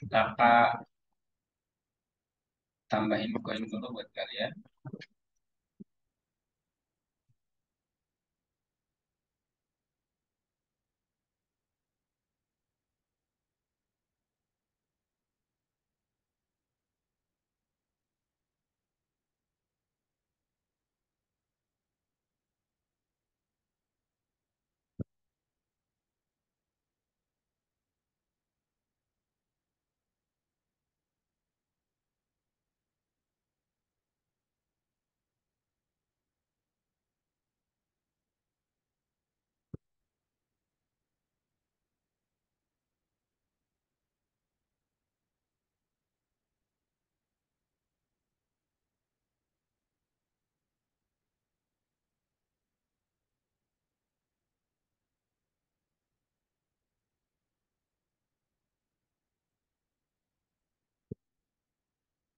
Kakak tambahin koin dulu buat kalian.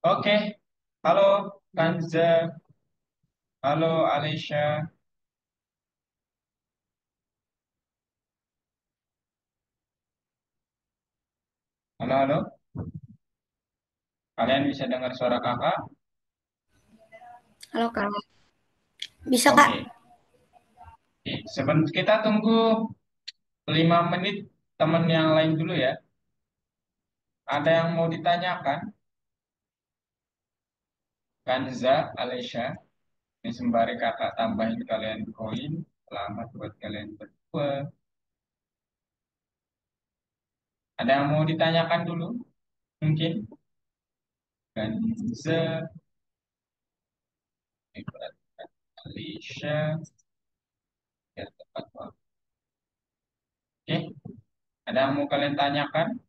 Oke, halo Kanza, halo Alicia, halo halo. Kalian bisa dengar suara kakak? Halo Kak, bisa Kak? Oke, kita tunggu 5 menit teman yang lain dulu ya. Ada yang mau ditanyakan? Kanza, Alicia, ini sembari kakak tambahin kalian koin. Selamat buat kalian berdua. Ada yang mau ditanyakan dulu? Mungkin Kanza, Alicia, ya tepat waktu. Oke, ada yang mau kalian tanyakan?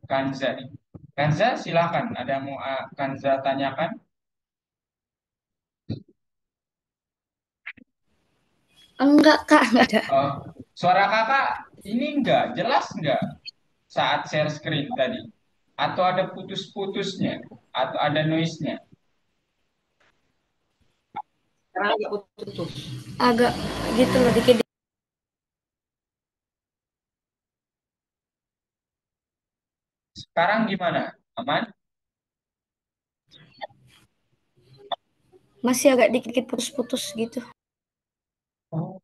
Kanza nih. Kanza, silakan. Ada yang mau Kanza tanyakan? Enggak Kak, enggak ada. Oh, suara kakak ini enggak jelas enggak saat share screen tadi? Atau ada putus-putusnya? Atau ada noise-nya? Agak gitu loh dikit. Sekarang gimana? Aman? Masih agak dikit-dikit putus-putus gitu. Oh,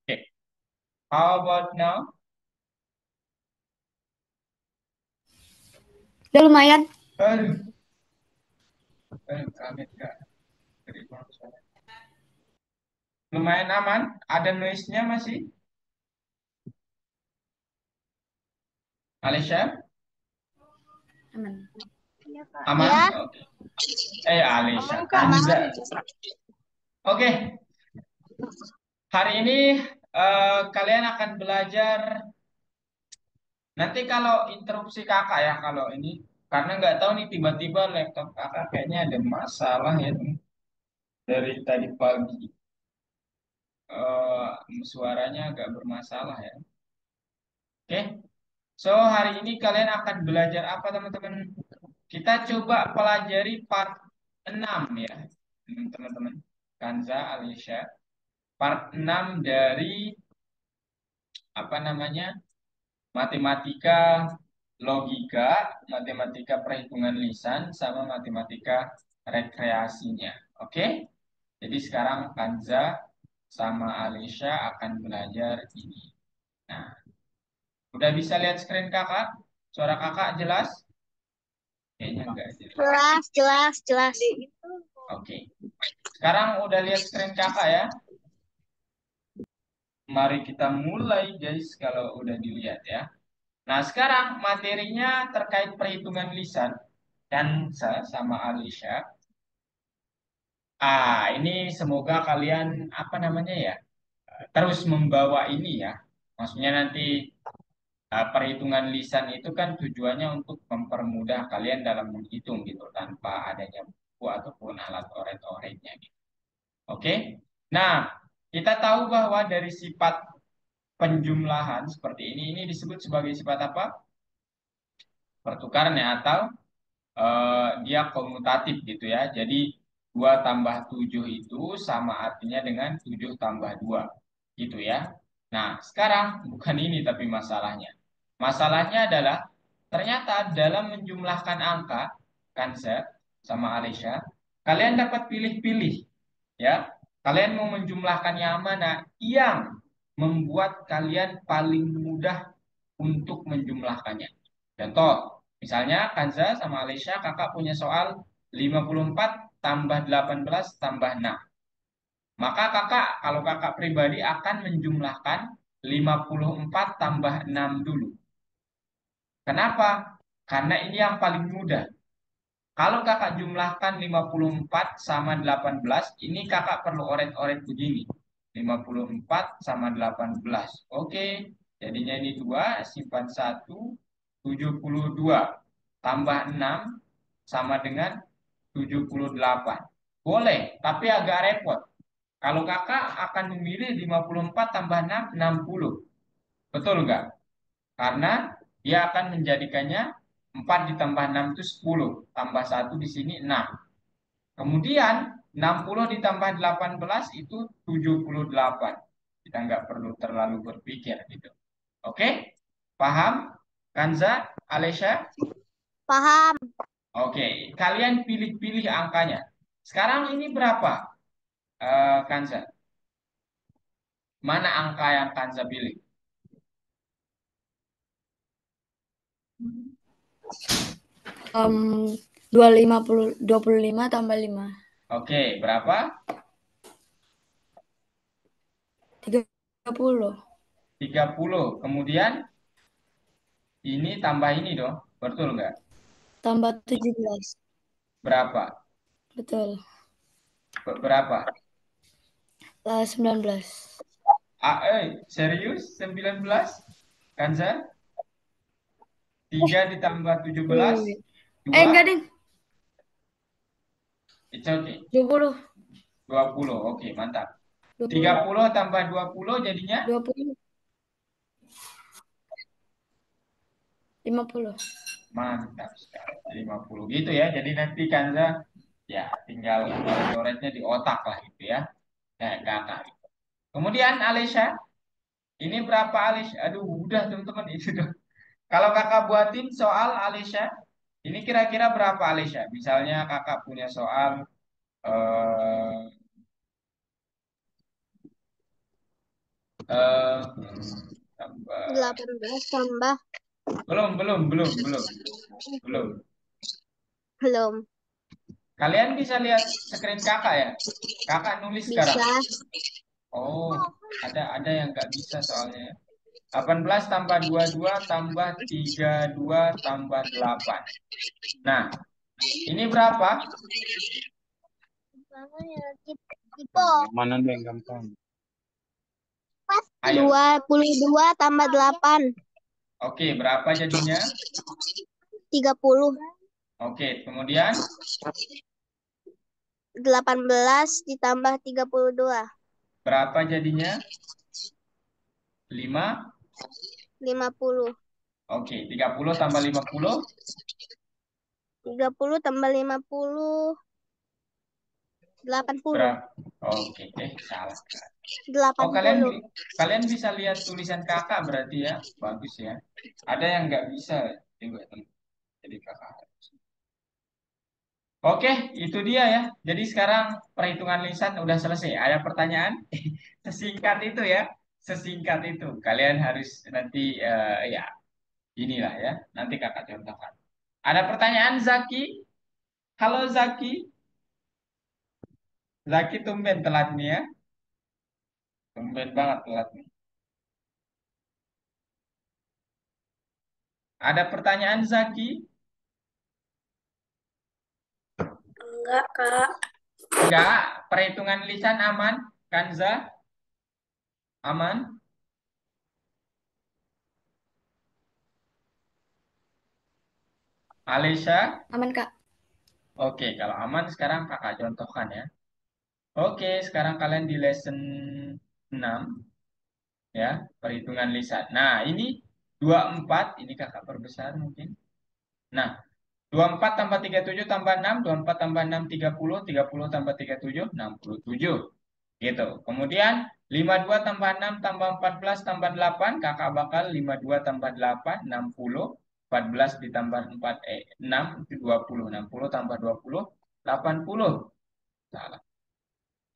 oke. How about now? Udah lumayan. Aduh, kaget Kak. Lumayan aman? Ada noise-nya masih? Alicia? Aman. Aman? Ya, Oke. Alicia. aman Kak. Kanza. Oke, hari ini kalian akan belajar. Nanti kalau interupsi kakak ya, kalau ini. Karena nggak tahu nih tiba-tiba laptop kakak kayaknya ada masalah ya. Dari tadi pagi. Suaranya agak bermasalah ya. Oke, so hari ini kalian akan belajar apa teman-teman? Kita coba pelajari part 6 ya, teman-teman. Kanza, Alicia. Part 6 dari apa namanya? Matematika logika, matematika perhitungan lisan, sama matematika rekreasinya. Oke? Jadi sekarang Kanza sama Alicia akan belajar ini. Nah, udah bisa lihat screen kakak? Suara kakak jelas? Kayaknya enggak jelas. Jelas, jelas, jelas. Oke. Sekarang udah lihat screen kakak ya? Mari kita mulai guys kalau udah dilihat ya. Nah, sekarang materinya terkait perhitungan lisan dan saya sama Alicia. Ini semoga kalian apa namanya ya, terus membawa ini ya. Maksudnya nanti perhitungan lisan itu kan tujuannya untuk mempermudah kalian dalam menghitung gitu tanpa adanya. buku ataupun alat oret-oretnya gitu. Oke. Nah, kita tahu bahwa dari sifat penjumlahan seperti ini disebut sebagai sifat apa? Pertukaran ya, atau dia komutatif gitu ya. Jadi 2 tambah 7 itu sama artinya dengan 7 tambah 2 gitu ya. Nah, sekarang bukan ini tapi masalahnya. Masalahnya adalah ternyata dalam menjumlahkan angka, Kanza sama Alicia, kalian dapat pilih-pilih ya. Kalian mau menjumlahkan yang mana yang membuat kalian paling mudah untuk menjumlahkannya. Contoh, misalnya Kanza sama Alicia kakak punya soal 54 tambah 18 tambah 6. Maka kakak, kalau kakak pribadi akan menjumlahkan 54 tambah 6 dulu. Kenapa? Karena ini yang paling mudah. Kalau kakak jumlahkan 54 sama 18, ini kakak perlu oret-oret begini. 54 sama 18. Oke, jadinya ini 2, simpan 1, 72. Tambah 6 sama dengan 78. Boleh, tapi agak repot. Kalau kakak akan memilih 54 tambah 6, 60. Betul nggak? Karena dia akan menjadikannya 4 ditambah 6 itu 10. Tambah 1 di sini 6. Kemudian 60 ditambah 18 itu 78. Kita nggak perlu terlalu berpikir gitu. Oke? Paham? Kanza, Alesha? Paham. Oke, kalian pilih-pilih angkanya. Sekarang ini berapa, Kanza? Mana angka yang Kanza pilih? Um, 25 tambah 5. Oke, berapa? 30. 30. Kemudian ini tambah ini dong. Betul nggak? Tambah 17. Berapa? Betul. Berapa? 19. Serius? 19? Kanza? 3 ditambah 17? Wait. 2? Enggak, Ding. It's okay. 20. 20. Oke, mantap. 20. 30 tambah 20 jadinya 20. 50. mantap sekali. 50 gitu ya. Jadi nanti Kanza ya tinggal coret-coretnya di otak lah gitu ya. Kayak kakak. Kemudian Alesha, ini berapa Alesha? Aduh, udah teman-teman itu dong. Kalau kakak buatin soal Alesha, ini kira-kira berapa Alesha? Misalnya kakak punya soal eh eh, tambah- 18 tambah belum, belum, belum, belum, belum. belum. Kalian bisa lihat screen kakak ya. Kakak nulis sekarang. Bisa. Oh, ada yang nggak bisa soalnya ya. 18 tambah 22 tambah 32 tambah 8. Nah, ini berapa? Mana nih yang gampang? Ayo. 22 tambah 8. Oke, berapa jadinya? 30. Oke, kemudian 18 ditambah 32. berapa jadinya? 5. 50. Oke, 30 tambah 50. 30 tambah 50. 80. Berapa? Oke, salah. Oh, 80. kalian bisa lihat tulisan kakak berarti ya. Bagus ya. Ada yang nggak bisa juga, teman. Jadi kakak. Oke, itu dia ya. Jadi sekarang perhitungan lisan udah selesai. Ada pertanyaan? Sesingkat itu ya. Sesingkat itu. Kalian harus nanti ya inilah ya. Nanti kakak contohkan. Ada pertanyaan Zaki? Halo Zaki. Zaki tumben telat nih ya. Tumben banget telat nih. Ada pertanyaan Zaki? Enggak, Kak. Enggak. Perhitungan lisan aman? Kanza? Aman? Alesha? Aman, Kak. Oke, kalau aman sekarang kakak contohkan ya. Oke, sekarang kalian di lesson 6 ya, perhitungan lisan. Nah, ini 24, ini kakak perbesar mungkin. Nah, 24 tambah 37 tambah 6, 24 tambah 6 30 tambah 37 67. Gitu. Kemudian 52 tambah 6 tambah 14 tambah 8, kakak bakal 52 tambah 8 60, 14 ditambah 6 itu 20, 60 tambah 20 80. Salah.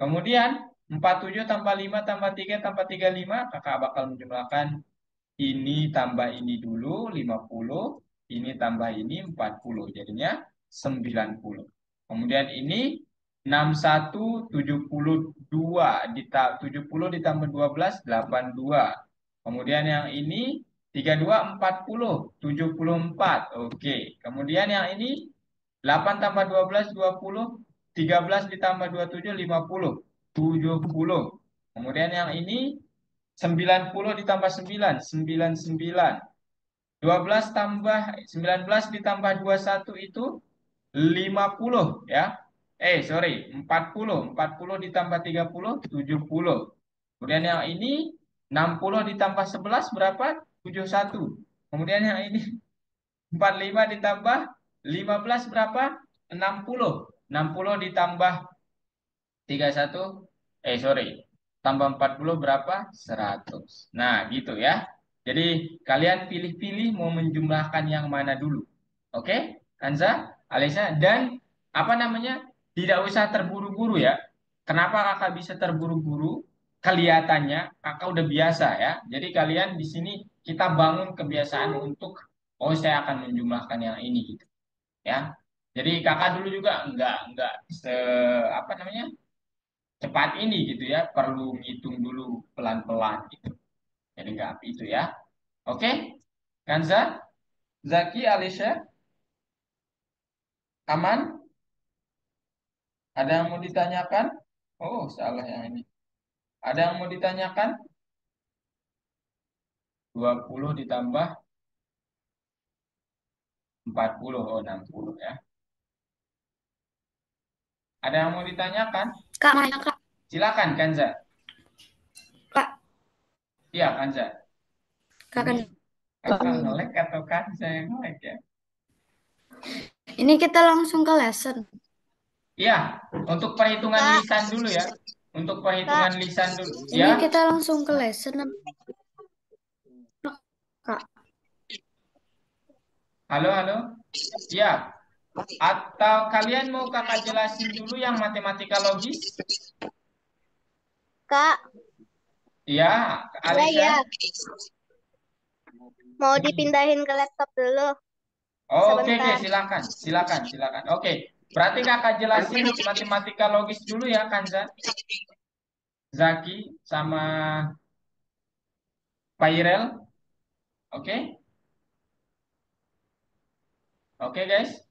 Kemudian 47 tambah 5 tambah 3 tambah 35, kakak bakal menjumlahkan ini tambah ini dulu 50, ini tambah ini 40, jadinya 90. Kemudian ini 61 72 70 ditambah 12 82. Kemudian yang ini 32 40 74. Oke. Kemudian yang ini 8 tambah 12 20, 13 ditambah 27 50 70. Kemudian yang ini 90 ditambah 9, 99. 12 tambah 19 ditambah 21 itu 50 ya. Sorry, 40. 40 ditambah 30, 70. Kemudian yang ini 60 ditambah 11 berapa? 71. Kemudian yang ini 45 ditambah 15 berapa? 60. 60 ditambah 31, sorry, tambah 40 berapa? 100. Nah, gitu ya. Jadi kalian pilih-pilih mau menjumlahkan yang mana dulu. Oke, Kanza, Alisa, dan apa namanya? Tidak usah terburu-buru ya. Kenapa kakak bisa terburu-buru? Kelihatannya kakak udah biasa ya. Jadi kalian di sini kita bangun kebiasaan untuk, oh saya akan menjumlahkan yang ini gitu ya. Jadi kakak dulu juga enggak se apa namanya? Cepat ini gitu ya, perlu ngitung dulu pelan-pelan gitu. Jadi nggak itu ya. Oke, Kanza, Zaki, Alicia, aman? Ada yang mau ditanyakan? Oh, salah yang ini. Ada yang mau ditanyakan? 20 ditambah 40, oh 60 ya. Ada yang mau ditanyakan? Kak, mana Kak? Silakan, Kanza. Kak, Iya, Kanza. Kak Ini kan. kakak nge-lag atau Kanza yang nge-lag ya? Ini kita langsung ke lesson. Iya, untuk perhitungan Kak, lisan dulu ya. Untuk Kak, perhitungan lisan dulu. Ini Ya, kita langsung ke lesson. Kak, halo, halo. Ya, atau kalian mau kakak jelasin dulu yang matematika logis? Kak, Iya, iya Alisa. ya. Mau dipindahin ke laptop dulu Oke, oke, sebentar. silakan, silakan, silakan. Oke, berarti kakak jelasin matematika logis dulu ya, Kanza, Zaki, sama Pairel. Oke, oke guys.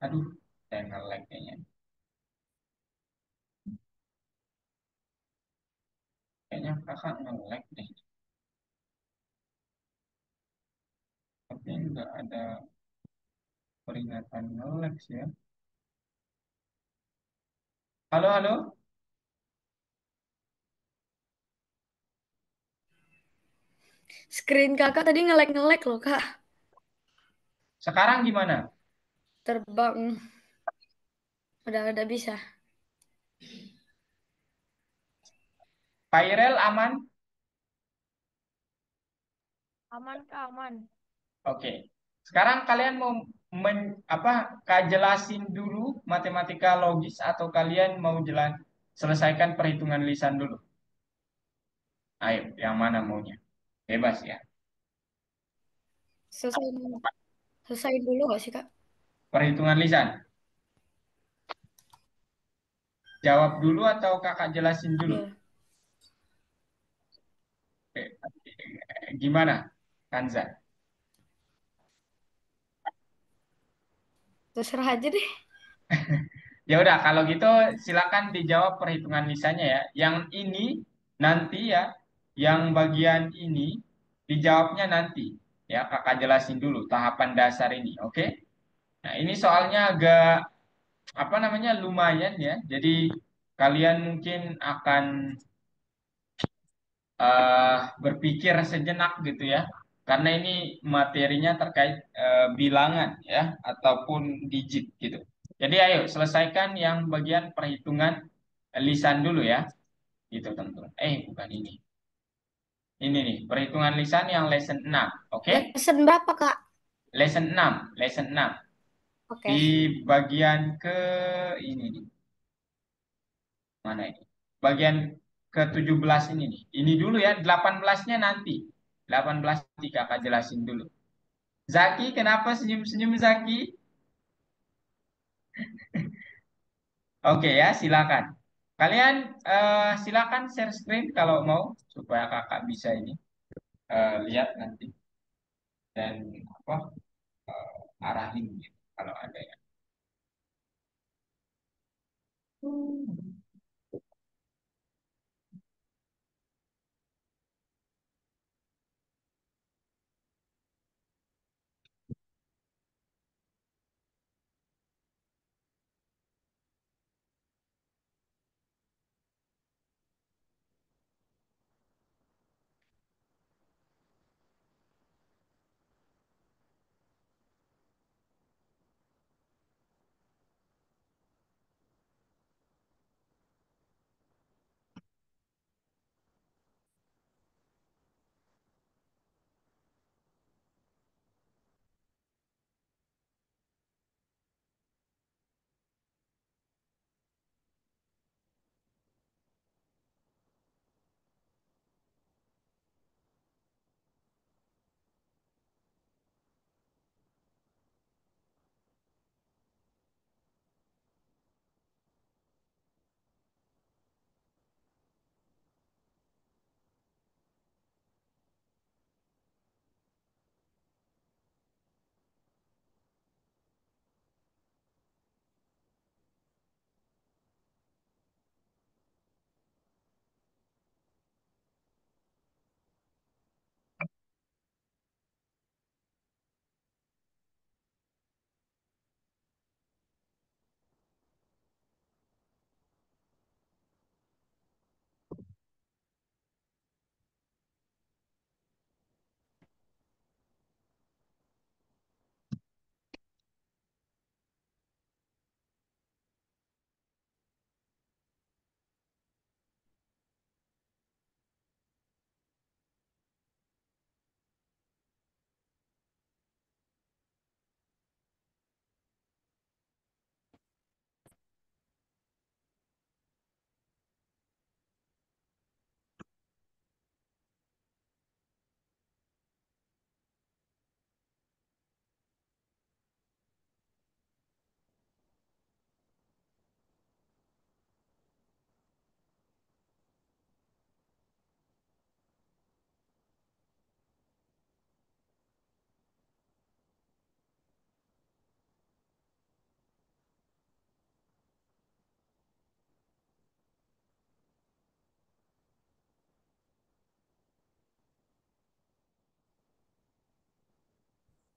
Aduh, saya nge-lag kayaknya. Kayaknya kakak nge-lag deh. Tapi nggak ada peringatan nge-lag sih ya. Halo, halo. screen kakak tadi nge-lag loh Kak. Sekarang gimana? Terbang. Udah bisa. Pairel aman? Aman Kak, aman. Oke. Sekarang kalian mau jelasin dulu matematika logis atau kalian mau selesaikan perhitungan lisan dulu? Ayo, yang mana maunya? Bebas ya. Selesai dulu gak sih Kak? Perhitungan lisan. Jawab dulu atau kakak jelasin dulu? Iya. Gimana, Kanza? Terserah aja deh. Ya udah, kalau gitu silakan dijawab perhitungan lisannya ya. Yang ini nanti ya, yang bagian ini dijawabnya nanti. Ya, kakak jelasin dulu tahapan dasar ini, oke? Nah, ini soalnya agak apa namanya lumayan ya. Jadi kalian mungkin akan berpikir sejenak gitu ya. Karena ini materinya terkait bilangan ya ataupun digit gitu. Jadi ayo selesaikan yang bagian perhitungan lisan dulu ya. Gitu teman-teman. Bukan ini. Ini nih, perhitungan lisan yang lesson 6. Oke? Lesson berapa, Kak? Lesson 6, lesson 6. Oke. Di bagian ke ini nih. Mana ini? Bagian ke-17 ini nih. Ini dulu ya, 18-nya nanti. 18 nanti kakak jelasin dulu. Zaki, kenapa senyum-senyum Zaki? Oke ya, silakan. Kalian silakan share screen kalau mau supaya kakak bisa ini lihat nanti dan apa arahin gitu kalau ada ya.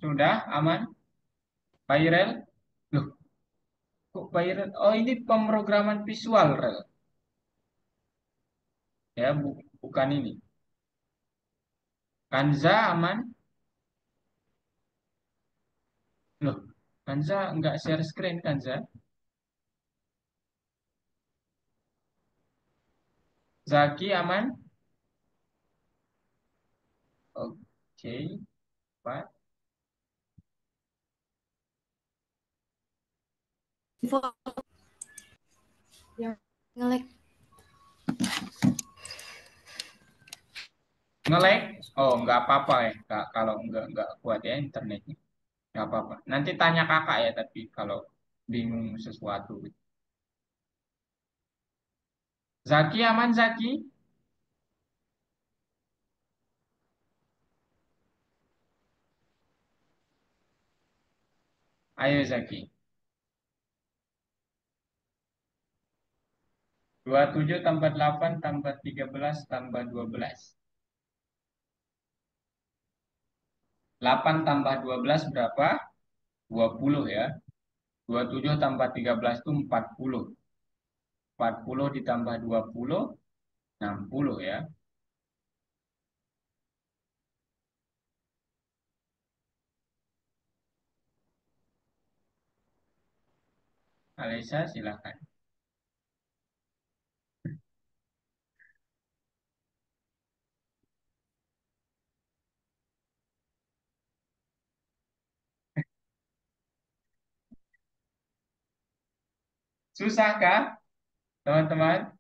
Sudah aman? Pak Irel? Loh, kok Pak Irel? Oh, ini pemrograman visual, Rel. Ya, bukan ini. Kanza aman? Loh, Kanza nggak share screen, Kanza? Zaki aman? Oke, Pak. Info yang nge-lag. Nge-lag? Oh, nggak apa-apa ya. Kalau nggak kuat ya internetnya. Nggak apa-apa. Nanti tanya kakak ya, tapi kalau bingung sesuatu. Zaki aman, Zaki? Ayo, Zaki. 27 tambah 8 tambah 13 tambah 12. 8 tambah 12 berapa? 20 ya. 27 tambah 13 itu 40. 40 ditambah 20, 60 ya. Alisa silakan. Susahkah, teman-teman?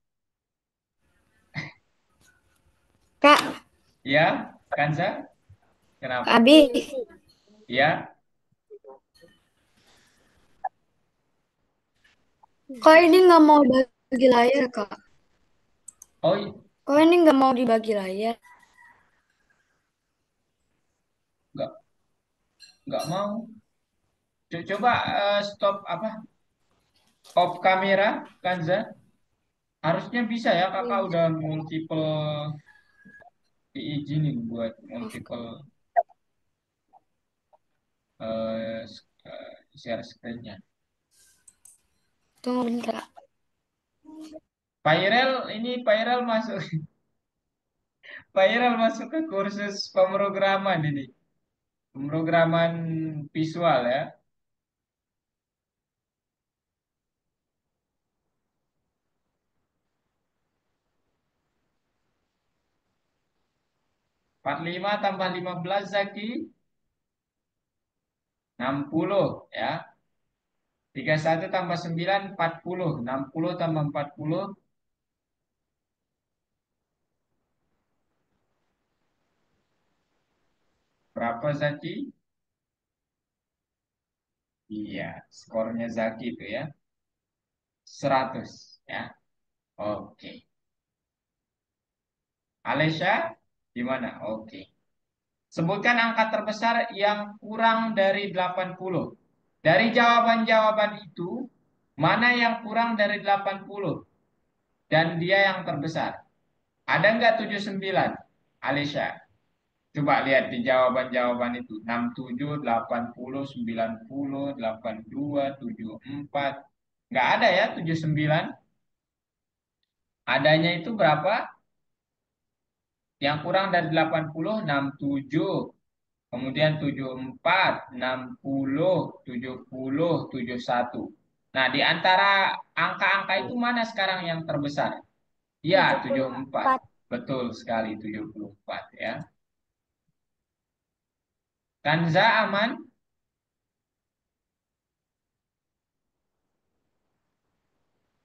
Kak, Ya, Kanza? Kenapa? Abi, Ya, kok ini nggak mau bagi layar, Kak? oh, Kok ini nggak mau dibagi layar? nggak nggak mau. Coba stop apa? Off kamera, Kanza. Harusnya bisa ya, kakak udah multiple diizinin buat multiple share screen-nya. Tunggu bentar. Pak Irel masuk Pak Irel masuk ke kursus pemrograman ini. Pemrograman visual ya. 45 tambah 15 Zaki 60 ya. 31 tambah 9 40. 60 tambah 40 berapa Zaki? Iya, skornya Zaki itu ya. 100 ya. Oke. Alesya gimana? Oke. Sebutkan angka terbesar yang kurang dari 80. Dari jawaban-jawaban itu, mana yang kurang dari 80? Dan dia yang terbesar. Ada nggak 79? Alesya? Coba lihat di jawaban-jawaban itu. 67, 80, 90, 82, 74. Nggak ada ya 79. Adanya itu berapa? Yang kurang dari 80, 67. Kemudian 74, 60, 70, 71. Nah, di antara angka-angka itu mana sekarang yang terbesar? Ya, 74. 74. Betul sekali 74 ya. Kanza aman?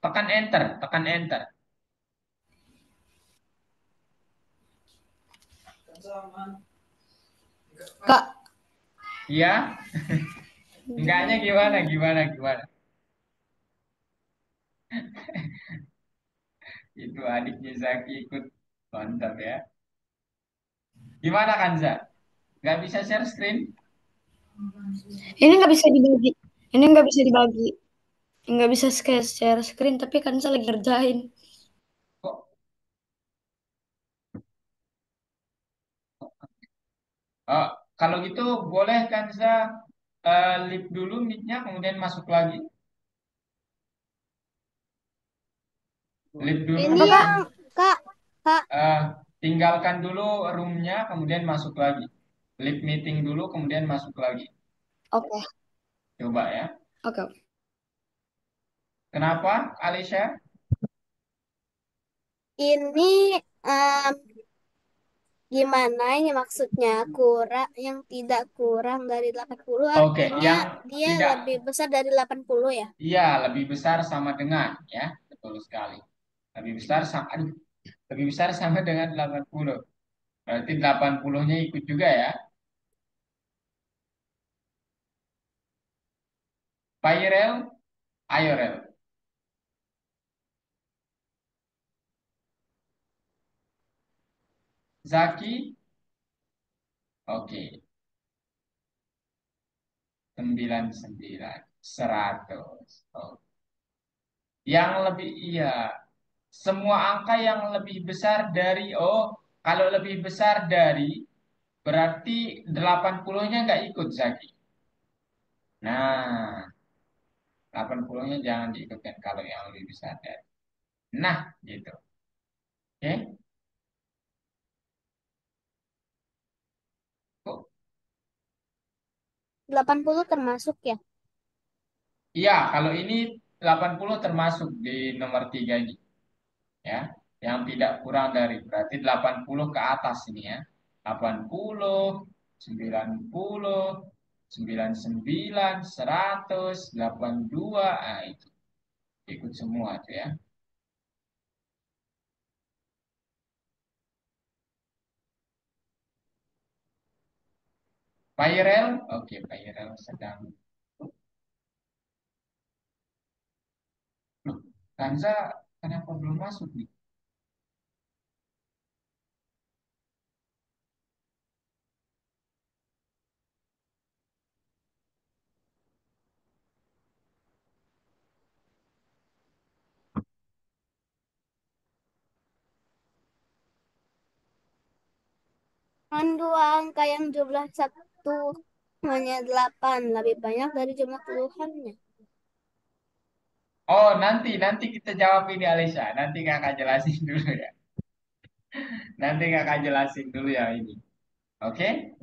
Tekan enter, tekan enter. Kak, Iya? Enggaknya gimana, gimana, gimana? Itu adiknya Zaki ikut mantap ya. Gimana Kanza? Nggak bisa share screen? ini nggak bisa dibagi. Ini nggak bisa dibagi. Nggak bisa share screen, tapi kan saya lagi ngerjain. Kok Oh, kalau gitu boleh Kanza leave dulu mic-nya kemudian masuk lagi. Leave dulu Ini Apa, Kak? yang Kak, Kak, eh, tinggalkan dulu room-nya kemudian masuk lagi. Leave meeting dulu kemudian masuk lagi. Oke, Coba ya. oke. Kenapa Alicia? ini gimana ini maksudnya kurang yang tidak kurang dari 80 Oke, artinya yang dia tidak, lebih besar dari 80 ya. iya lebih besar sama dengan ya, betul sekali. Lebih besar sama, aduh, lebih besar sama dengan 80. Berarti 80-nya ikut juga ya. Pairel, ayo Rel. Zaki, oke. 99, 100. Oh. Yang lebih, iya. Semua angka yang lebih besar dari, oh, kalau lebih besar dari, berarti 80-nya nggak ikut, Zaki. Nah, 80-nya jangan diikutkan kalau yang lebih besar dari. Nah, gitu. Oke. Kok 80 termasuk ya? iya, kalau ini 80 termasuk di nomor 3 ini, ya. Yang tidak kurang dari, berarti 80 ke atas ini ya. 80, 90, 99, 100, 82, ah itu ikut semua tuh ya. Pairel, oke, Pairel sedang. Loh, Kanza kenapa belum masuk nih? Kan dua angka yang jumlah satu hanya 8, lebih banyak dari jumlah puluhannya. Oh, nanti kita jawab ini Alisa. Nanti kakak jelasin dulu ya. Nanti kakak jelasin dulu ya ini. Oke?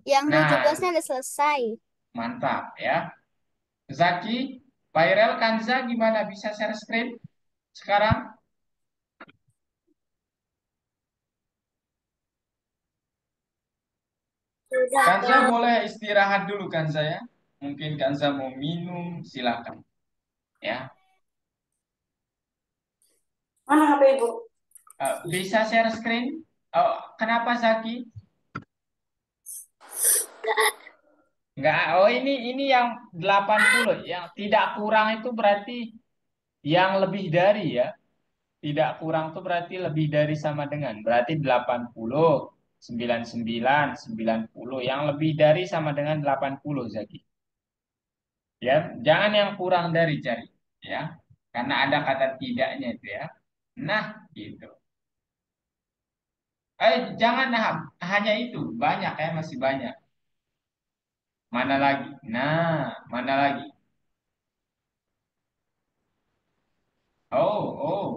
Yang Nah, 17-nya udah selesai. mantap ya. Zaki, Pairel, Kanza gimana? Bisa share screen sekarang? Kanza Sudah. boleh istirahat dulu Kanza ya. Mungkin Kanza mau minum, silakan ya. Mana HP Ibu? Bisa share screen? Oh, kenapa Zaki? Enggak. Oh, ini yang 80. Yang tidak kurang itu berarti yang lebih dari ya. Tidak kurang tuh berarti lebih dari sama dengan. Berarti 80, 99, 90. Yang lebih dari sama dengan 80, Zaki. Ya, jangan yang kurang dari cari. Ya, karena ada kata tidaknya itu ya. Nah, gitu. Jangan hanya itu. Banyak ya, masih banyak. Mana lagi? Nah, mana lagi? Oh, oh.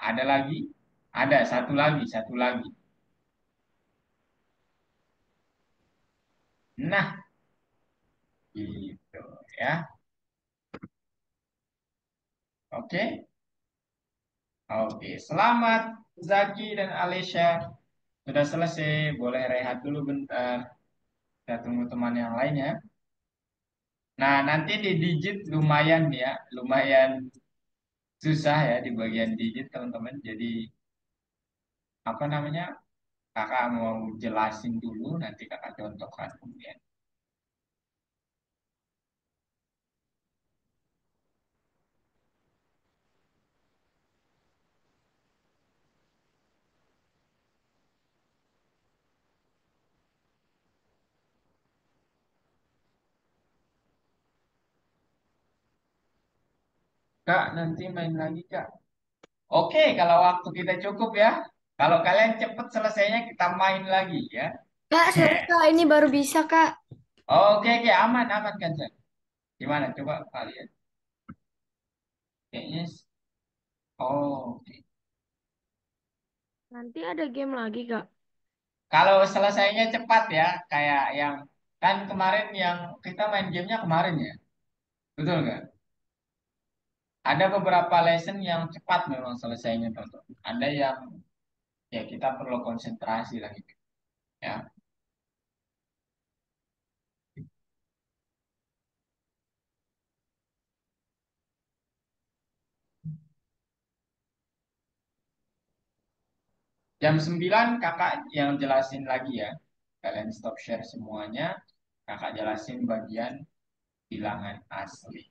Ada lagi? Ada satu lagi, satu lagi. Nah, gitu ya. Oke. Oke, selamat Zaki dan Alesya. Sudah selesai, boleh rehat dulu bentar. Kita tunggu teman yang lainnya. Nah, nanti di digit lumayan ya, lumayan susah ya di bagian digit teman-teman. Jadi apa namanya? Kakak mau jelasin dulu, nanti kakak contohkan kemudian. Kak, nanti main lagi Kak. Oke, kalau waktu kita cukup ya. Kalau kalian cepet selesainya kita main lagi ya. Kak, sorry Kak, ini baru bisa Kak. Oke, oke, aman, aman kan, Cak? Gimana? Coba kalian. Kayaknya, oke. Nanti ada game lagi, Kak. Kalau selesainya cepat ya, kayak yang kan kemarin yang kita main gamenya kemarin ya, betul nggak? Ada beberapa lesson yang cepat memang selesainya, teman. Ada yang ya kita perlu konsentrasi lagi, ya. Jam 9 kakak yang jelasin lagi ya. Kalian stop share semuanya, kakak jelasin bagian bilangan asli.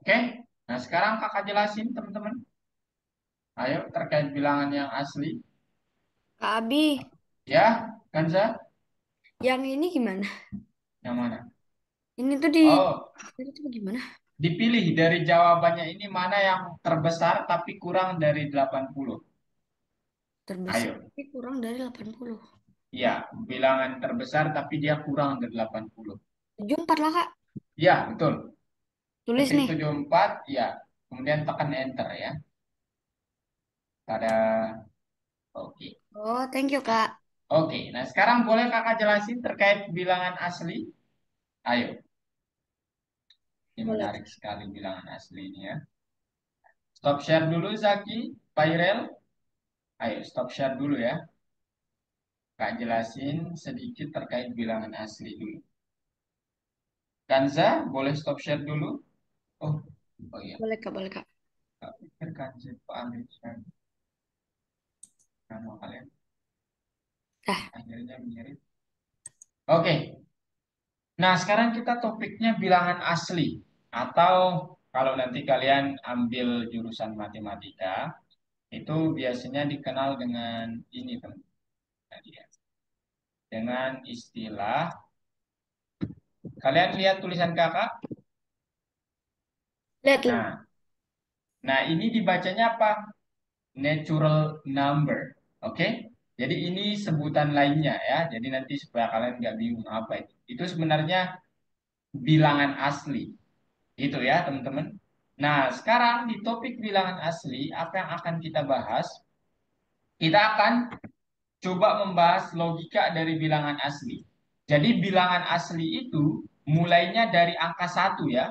Oke? Nah, sekarang kakak jelasin teman-teman. Ayo, terkait bilangan yang asli. Kak Abi, Ya, Kanza? yang ini gimana? Yang mana? Ini tuh Oh, itu tuh gimana? dipilih dari jawabannya ini mana yang terbesar tapi kurang dari 80. Terbesar Ayo. tapi kurang dari 80. Ya, bilangan terbesar tapi dia kurang dari 80. 74 lah, Kak. Ya, betul. Tulis Ketik nih. 74, ya. Kemudian tekan enter ya. Pada oke. Oh, thank you, Kak. Oke, nah sekarang boleh kakak jelasin terkait bilangan asli? Ayo, ini Boleh. menarik sekali bilangan asli ini ya. Stop share dulu Zaki, Pairel. Ayo, stop share dulu ya. Kak jelasin sedikit terkait bilangan asli dulu. Kanza, boleh stop share dulu? Oh, oh iya. Boleh, Kak, boleh, Kak. Kak pikir Kanza Pak Amir share. Nama kalian Dah. akhirnya mirip. Oke, nah sekarang kita topiknya bilangan asli. Atau kalau nanti kalian ambil jurusan matematika, itu biasanya dikenal dengan ini teman. Tadi ya. Dengan istilah, kalian lihat tulisan kakak? Lihat, lihat. Nah, nah ini dibacanya apa? Natural number. Oke? Jadi ini sebutan lainnya ya. Jadi nanti supaya kalian nggak bingung apa itu. Itu sebenarnya bilangan asli. Itu ya teman-teman. Nah, sekarang di topik bilangan asli, apa yang akan kita bahas? Kita akan coba membahas logika dari bilangan asli. Jadi bilangan asli itu mulainya dari angka satu ya.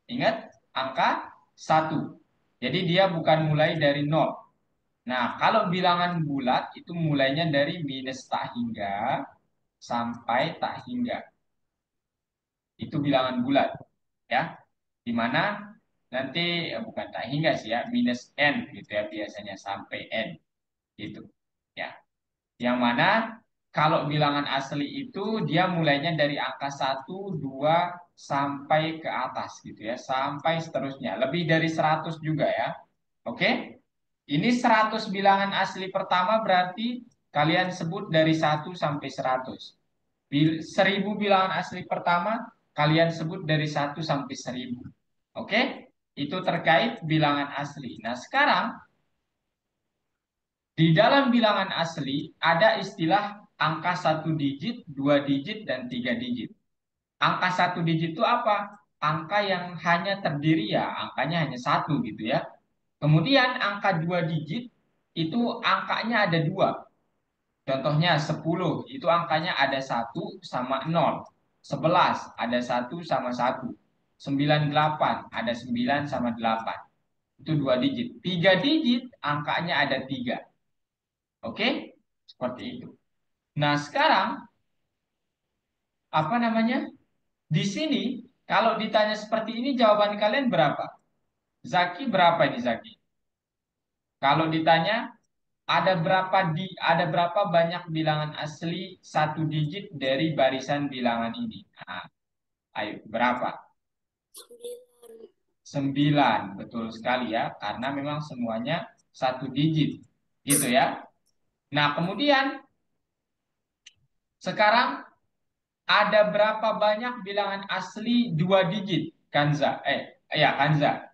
Ingat, angka satu. Jadi dia bukan mulai dari nol. Nah, kalau bilangan bulat itu mulainya dari minus tak hingga sampai tak hingga. Itu bilangan bulat ya. Di mana nanti bukan tak hingga sih ya, minus n gitu ya biasanya sampai n gitu. Ya. Yang mana kalau bilangan asli itu dia mulainya dari angka satu 2 sampai ke atas gitu ya, sampai seterusnya. Lebih dari 100 juga ya. Oke? Ini 100 bilangan asli pertama berarti kalian sebut dari 1 sampai 100. 1000 bilangan asli pertama kalian sebut dari 1 sampai 1000. Oke? Itu terkait bilangan asli. Nah, sekarang di dalam bilangan asli ada istilah angka satu digit, dua digit, dan tiga digit. Angka satu digit itu apa? Angka yang hanya terdiri ya, angkanya hanya satu gitu ya. Kemudian angka dua digit itu angkanya ada dua. Contohnya 10 itu angkanya ada satu sama 0. 11 ada satu sama satu. 98 ada 9 sama 8. Itu dua digit. Tiga digit angkanya ada tiga. Oke? Seperti itu. Nah, sekarang apa namanya? Di sini kalau ditanya seperti ini jawaban kalian berapa? Zaki berapa ini Zaki? Kalau ditanya ada berapa banyak bilangan asli satu digit dari barisan bilangan ini? Nah, ayo berapa? 9, betul sekali ya, karena memang semuanya satu digit, gitu ya. Nah, kemudian sekarang ada berapa banyak bilangan asli dua digit, Kanza? Ya Kanza.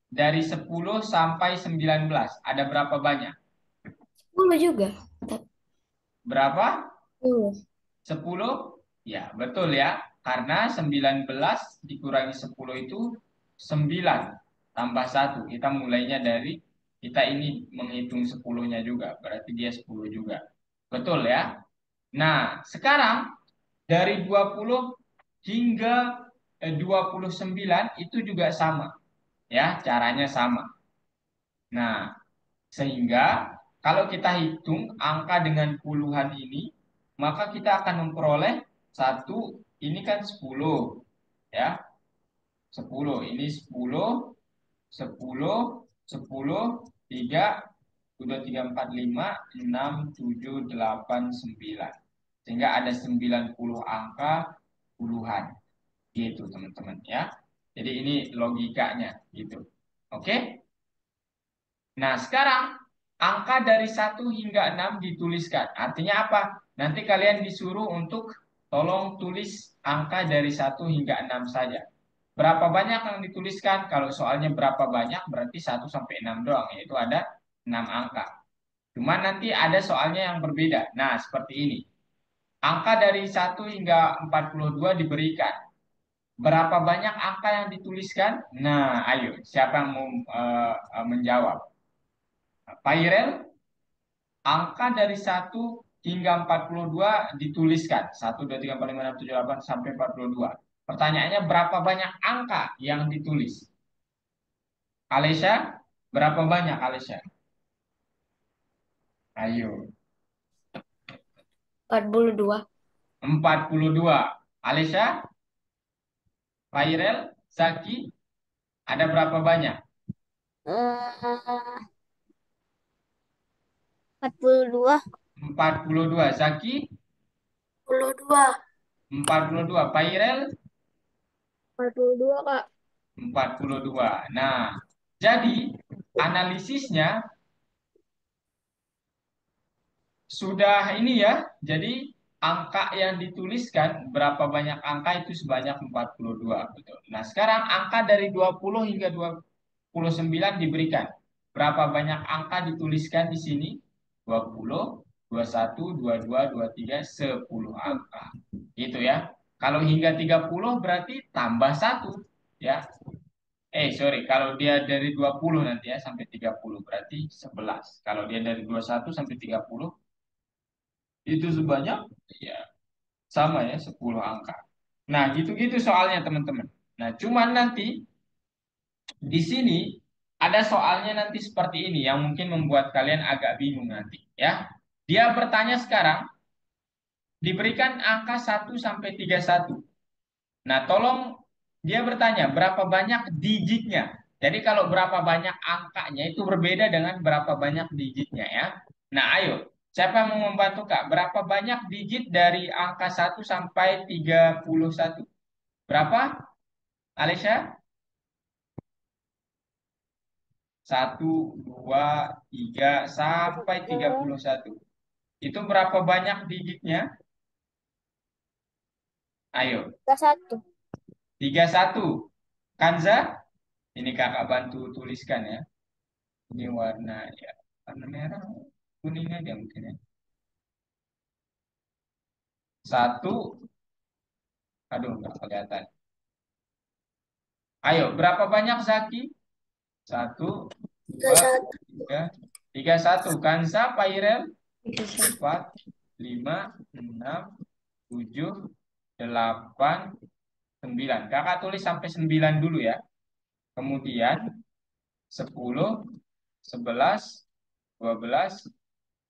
Dari 10 sampai 19, ada berapa banyak? 10 juga. Berapa? 10. 10? Ya, betul ya. Karena 19 dikurangi 10 itu 9 tambah satu. Kita mulainya dari, kita ini menghitung 10-nya juga. Berarti dia 10 juga. Betul ya. Nah, sekarang dari 20 hingga 29 itu juga sama. Ya, caranya sama. Nah, sehingga kalau kita hitung angka dengan puluhan ini, maka kita akan memperoleh satu, ini kan 10, ya, 10, ini 10, 10, 10, 3, 2, 3, 4, 5, 6, 7, 8, 9. Sehingga ada 90 angka puluhan. Gitu teman-teman ya. Jadi ini logikanya gitu. Oke? Nah, sekarang angka dari 1 hingga 6 dituliskan. Artinya apa? Nanti kalian disuruh untuk tolong tulis angka dari 1 hingga 6 saja. Berapa banyak yang dituliskan? Kalau soalnya berapa banyak berarti 1 sampai 6 doang, yaitu ada 6 angka. Cuman nanti ada soalnya yang berbeda. Nah, seperti ini. Angka dari 1 hingga 42 diberikan. Berapa banyak angka yang dituliskan? Nah, ayo, siapa yang mau menjawab? Pak Irel, angka dari 1 hingga 42 dituliskan. 1, 2, 3, 4, 5, 6, 7, 8 sampai 42. Pertanyaannya berapa banyak angka yang ditulis? Alesya, berapa banyak Alesya? Ayo. 42. 42. Alesya, Pak Irel, Zaki, ada berapa banyak? Eh, 42. 42. Zaki, 42. 42. Pak Irel, 42, Kak. 42. Nah, jadi analisisnya sudah ini ya. Jadi angka yang dituliskan berapa banyak angka itu sebanyak 42. Betul. Nah, sekarang angka dari 20 hingga 29 diberikan. Berapa banyak angka dituliskan di sini? 20, 21, 22, 23, 10 angka. Gitu ya. Kalau hingga 30 berarti tambah 1 ya. Sorry, kalau dia dari 20 nanti ya sampai 30 berarti 11. Kalau dia dari 21 sampai 30 itu sebanyak ya sama ya 10 angka. Nah, gitu-gitu soalnya teman-teman. Nah, cuman nanti di sini ada soalnya nanti seperti ini yang mungkin membuat kalian agak bingung nanti ya. Dia bertanya sekarang diberikan angka 1 sampai 31. Nah, tolong dia bertanya berapa banyak digitnya. Jadi kalau berapa banyak angkanya itu berbeda dengan berapa banyak digitnya ya. Nah, ayo, siapa yang mau membantu Kak? Berapa banyak digit dari angka 1 sampai 31? Berapa? Alesya? 1, 2, 3 sampai 31. Itu berapa banyak digitnya? Ayo, 31. 31. Kanza? Ini kakak bantu tuliskan ya. Ini warna ya, warna merah, kuning aja mungkin ya. 1, aduh nggak kelihatan. Ayo, berapa banyak Zaki? 1, 2, 3, 31. Kanza, Pairel? 4, 5, 6, 7, 8, 9. Kakak tulis sampai 9 dulu ya. Kemudian 10, 11, 12,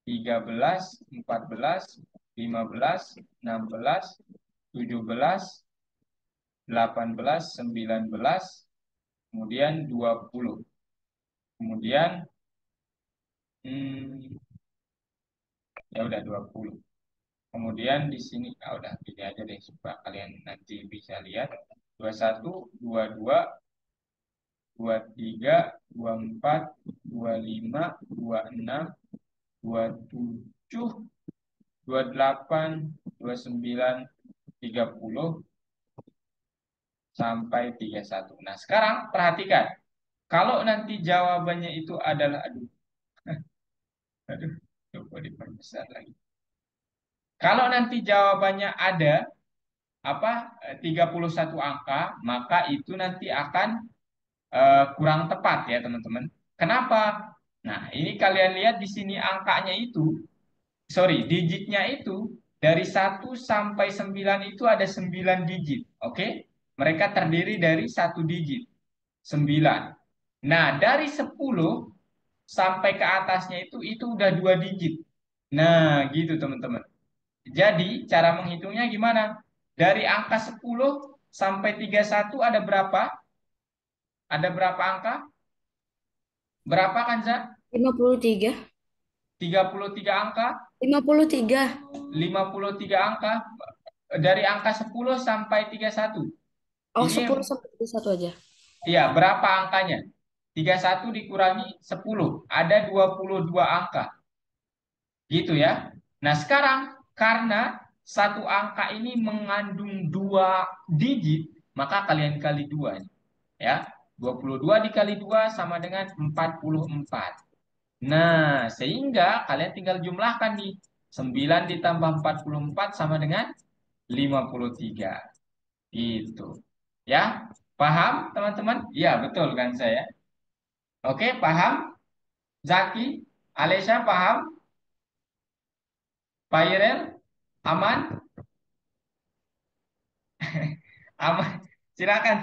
13, 14, 15, 16, 17, 18, 19, kemudian 20. Kemudian hmm, ya udah 20. Kemudian di sini udah ini aja deh supaya kalian nanti bisa lihat. 21, 22, 23, 24, 25, 26, 27, 28, 29, 30 sampai 31. Nah, sekarang perhatikan. Kalau nanti jawabannya itu adalah aduh, coba diperbesar lagi. Kalau nanti jawabannya ada 31 angka, maka itu nanti akan kurang tepat ya, teman-teman. Kenapa? Nah, ini kalian lihat di sini angkanya itu, sorry, digitnya itu dari 1 sampai 9 itu ada 9 digit. Oke? Mereka terdiri dari 1 digit. 9. Nah, dari 10 sampai ke atasnya itu udah 2 digit. Nah, gitu teman-teman. Jadi, cara menghitungnya gimana? Dari angka 10 sampai 31 ada berapa? Ada berapa angka? Berapa kan, Za? 53. 33 angka? 53. 53 angka. Dari angka 10 sampai 31. Oh, Ini 10 sampai 31 aja. ya berapa angkanya? 31 dikurangi 10, ada 22 angka. Gitu ya. Nah, sekarang karena satu angka ini mengandung dua digit, maka kalian kali dua nih, ya. 22 dikali 2 sama dengan 44. Nah, sehingga kalian tinggal jumlahkan nih. 9 ditambah 44 sama dengan 53. Gitu. Ya, paham teman-teman? Ya, betul kan saya? Oke, paham? Zaki, Alesya paham? Pak Irel, aman? Aman. Silakan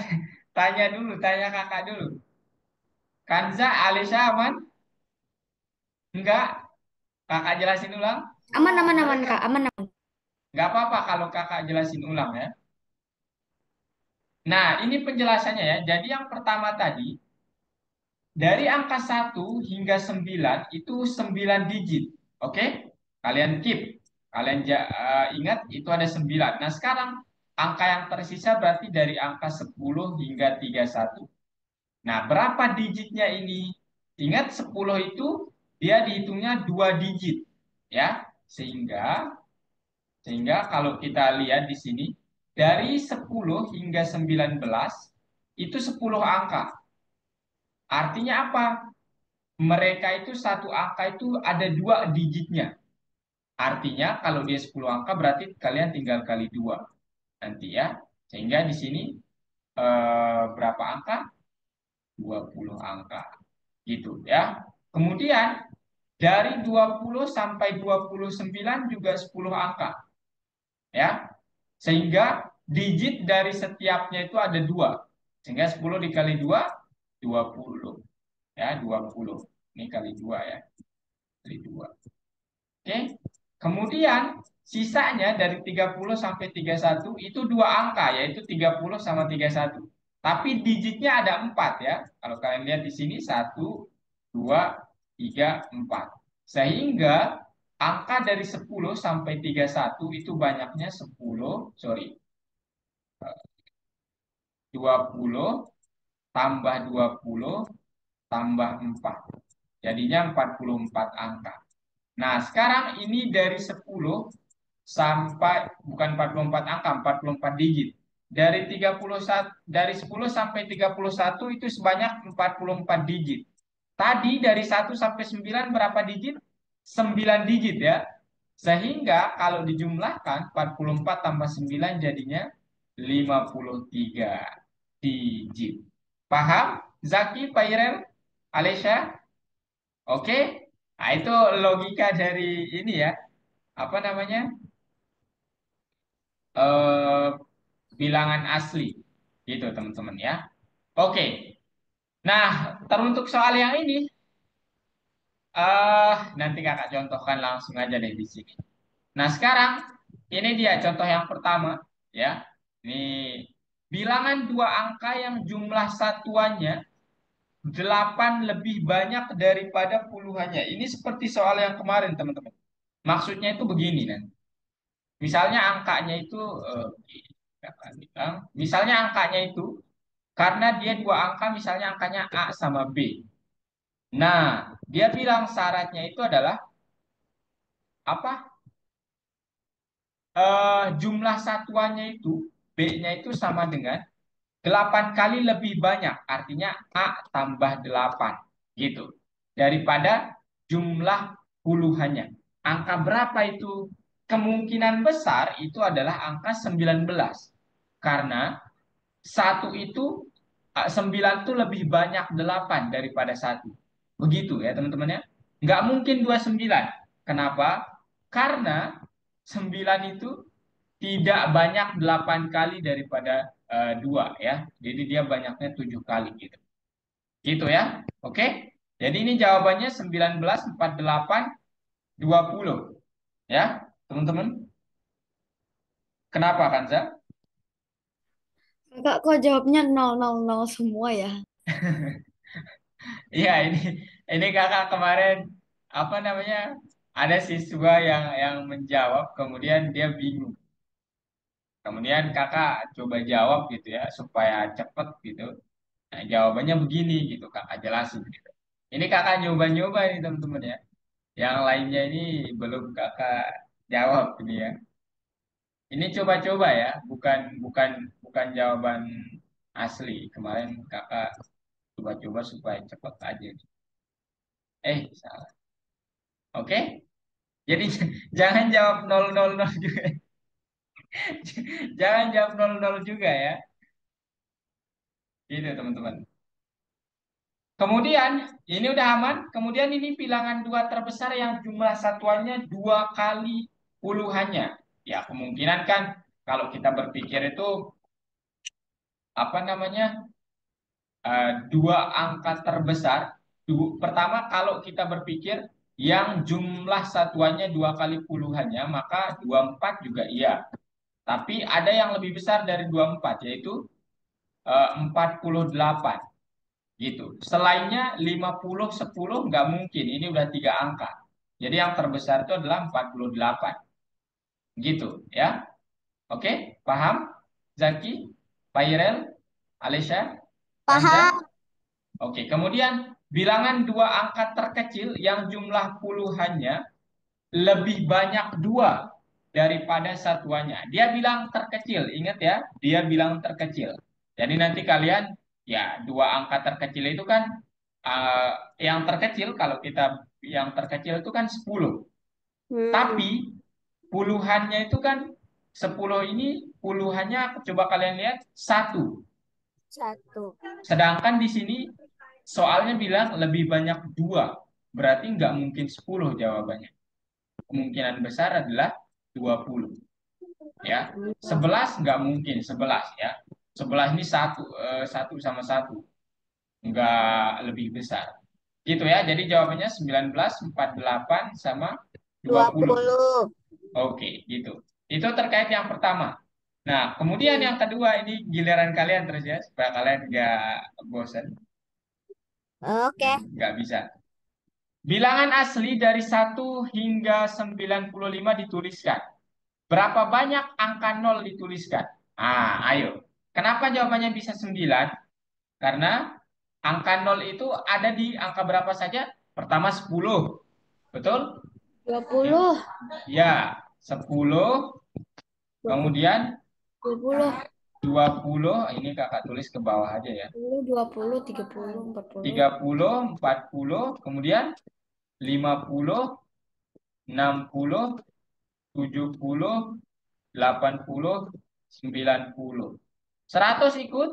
tanya dulu, tanya kakak dulu. Kanza, Alesya aman? Enggak? Kakak jelasin ulang? Aman, aman, aman, Kak. Aman, aman. Enggak apa-apa kalau kakak jelasin ulang ya. Nah, ini penjelasannya ya. Jadi yang pertama tadi, dari angka 1 hingga 9 itu 9 digit. Oke? Kalian keep. Kalian ingat itu ada 9. Nah, sekarang angka yang tersisa berarti dari angka 10 hingga 31. Nah, berapa digitnya ini? Ingat 10 itu dia dihitungnya 2 digit. Ya. Sehingga kalau kita lihat di sini dari 10 hingga 19 itu 10 angka. Artinya apa? Mereka itu satu angka itu ada 2 digitnya. Artinya kalau dia 10 angka berarti kalian tinggal kali 2 nanti ya. Sehingga di sini berapa angka? 20 angka. Gitu ya. Kemudian dari 20 sampai 29 juga 10 angka. Ya. Sehingga digit dari setiapnya itu ada 2. Sehingga 10 dikali 2, 20. Ya, 20. Ini kali 2 ya. Kali 2. Oke. Kemudian sisanya dari 30 sampai 31 itu 2 angka, yaitu 30 sama 31. Tapi digitnya ada 4 ya. Kalau kalian lihat di sini 1, 2, 3, 4. Sehingga angka dari 10 sampai 31 itu banyaknya 10, sorry, 20 tambah 20 tambah 4. Jadinya 44 angka. Nah, sekarang ini dari 10 sampai bukan 44 angka, 44 digit. Dari 31 dari 10 sampai 31 itu sebanyak 44 digit. Tadi dari 1 sampai 9 berapa digit? 9 digit ya. Sehingga kalau dijumlahkan 44 tambah 9 jadinya 53 digit. Paham? Zaki, Pak Irel, Alesya? Oke? Nah, itu logika dari ini ya. Apa namanya? eh Bilangan asli. Gitu, teman-teman ya. Oke. Nah, teruntuk soal yang ini, nanti kakak contohkan langsung aja deh di sini. Nah, sekarang ini dia contoh yang pertama ya. Ini bilangan dua angka yang jumlah satuannya 8 lebih banyak daripada puluhannya. Ini seperti soal yang kemarin, teman-teman. Maksudnya itu begini nanti. Misalnya angkanya itu kakak bilang, misalnya angkanya itu karena dia dua angka, misalnya angkanya A sama B. Nah, dia bilang syaratnya itu adalah apa? Jumlah satuannya itu B-nya itu sama dengan 8 kali lebih banyak, artinya A tambah 8 gitu. Daripada jumlah puluhannya. Angka berapa itu? Kemungkinan besar itu adalah angka 19. Karena satu itu 9 itu lebih banyak 8 daripada satu. Begitu ya teman-teman ya. Nggak mungkin 29. Kenapa? Karena 9 itu tidak banyak 8 kali daripada 2 ya. Jadi dia banyaknya 7 kali gitu. Gitu ya. Oke. Jadi ini jawabannya 19, 48, 20. Ya, teman-teman. Kenapa Kanza? Kakak kok jawabnya 000 semua ya? Iya, ini kakak kemarin apa namanya? Ada siswa yang menjawab, kemudian dia bingung. Kemudian kakak coba jawab gitu ya supaya cepet gitu. Nah, jawabannya begini gitu kakak jelasin gitu. Ini kakak nyoba-nyoba ini teman-teman ya. Yang lainnya ini belum kakak jawab ini ya. Ini coba-coba ya, bukan bukan bukan jawaban asli. Kemarin kakak coba-coba supaya cepet aja. Salah. Oke? Jadi jangan jawab 000 juga. Jangan jawab 00 juga ya. Gitu teman-teman. Kemudian, ini udah aman. Kemudian ini bilangan dua terbesar yang jumlah satuannya dua kali puluhannya. Ya, kemungkinan kan kalau kita berpikir itu apa namanya dua angka terbesar. Pertama, kalau kita berpikir yang jumlah satuannya dua kali puluhannya, maka 24 juga iya. Tapi ada yang lebih besar dari 24, yaitu 48 gitu. Selainnya 50, 10 nggak mungkin. Ini udah tiga angka. Jadi yang terbesar itu adalah 48. Gitu ya. Oke, paham? Zaki, Pairel, Alesha, Kanza. Paham. Oke, kemudian bilangan dua angka terkecil yang jumlah puluhannya lebih banyak dua daripada satuannya. Dia bilang terkecil, ingat ya, dia bilang terkecil. Jadi nanti kalian ya dua angka terkecil itu kan eh, yang terkecil kalau kita yang terkecil itu kan 10. Hmm, Tapi puluhannya itu kan 10 ini puluhannya coba kalian lihat satu. satu. Sedangkan di sini soalnya bilang lebih banyak dua. Berarti nggak mungkin 10 jawabannya. Kemungkinan besar adalah 20 ya. 11 nggak mungkin 11 ya. 11 ini satu sama satu nggak lebih besar gitu ya. Jadi jawabannya 19, 48 sama Dua 20. puluh. Oke gitu. Itu terkait yang pertama. Nah kemudian Hmm, yang kedua ini giliran kalian terus ya supaya kalian nggak bosan. oke. Nggak bisa. Bilangan asli dari 1 hingga 95 dituliskan. Berapa banyak angka nol dituliskan? Ayo. Kenapa jawabannya bisa 9? Karena angka nol itu ada di angka berapa saja? Pertama 10. Betul? Dua Ya, puluh, ya, 10. dua puluh, Kemudian 20, 20. Ini kakak tulis ke bawah aja ya. 20, 30, 40. 30, 40. Kemudian 50, 60, 70, 80, 90. 100 ikut?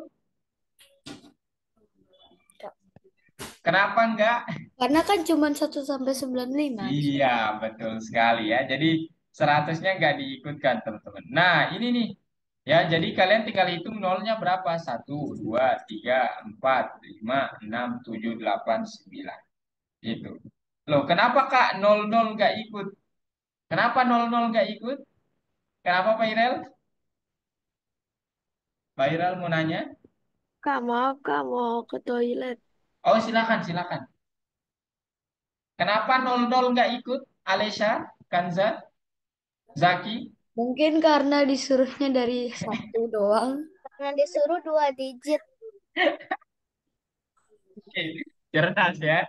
Kenapa enggak? Karena kan cuma 1 sampai 95. Iya, betul sekali ya. Jadi 100-nya nggak diikutkan, teman-teman. Nah, ini nih. Ya, jadi kalian tinggal hitung nolnya berapa? Satu, 2, 3, 4, 5, 6, 7, 8, 9. Gitu. Loh, kenapa Kak 00 nggak ikut? Kenapa 00 nggak ikut? Kenapa Pak Irel? Pak Irel mau nanya? Kak, maaf Kak, mau ke toilet. Oh, silakan, silakan. Kenapa 00 nggak ikut? Alesha, Kanza, Zaki? Mungkin karena disuruhnya dari satu doang. Karena disuruh dua digit. Oke, cerdas ya.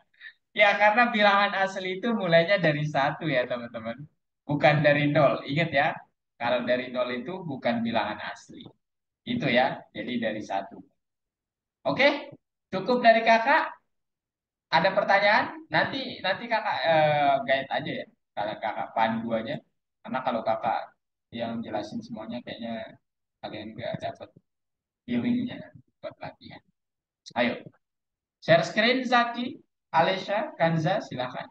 Ya, karena bilangan asli itu mulainya dari satu ya, teman-teman. Bukan dari nol. Ingat ya, kalau dari nol itu bukan bilangan asli. Itu ya, jadi dari satu. Oke, cukup dari kakak. Ada pertanyaan? Nanti nanti kakak guide aja ya. Kalau kakak pandu aja. Karena kalau kakak yang jelasin semuanya kayaknya kalian nggak dapat feelingnya buat latihan. Ayo, share screen Zaki, Alesha, Kanza, silakan.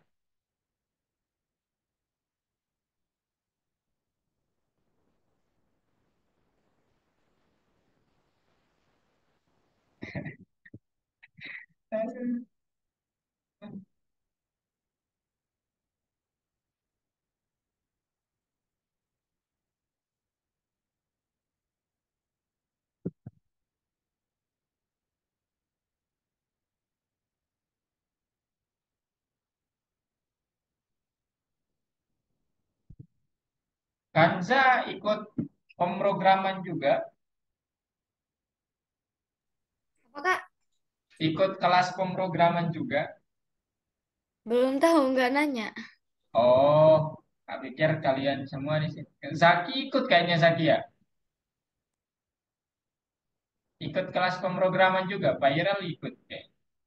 Kanza ikut pemrograman juga? Apa Kak? Ikut kelas pemrograman juga? Belum tahu, nggak nanya. Oh, tak pikir kalian semua di sini. Zaki ikut kayaknya Zaki ya? Ikut kelas pemrograman juga. Pak Iral ikut.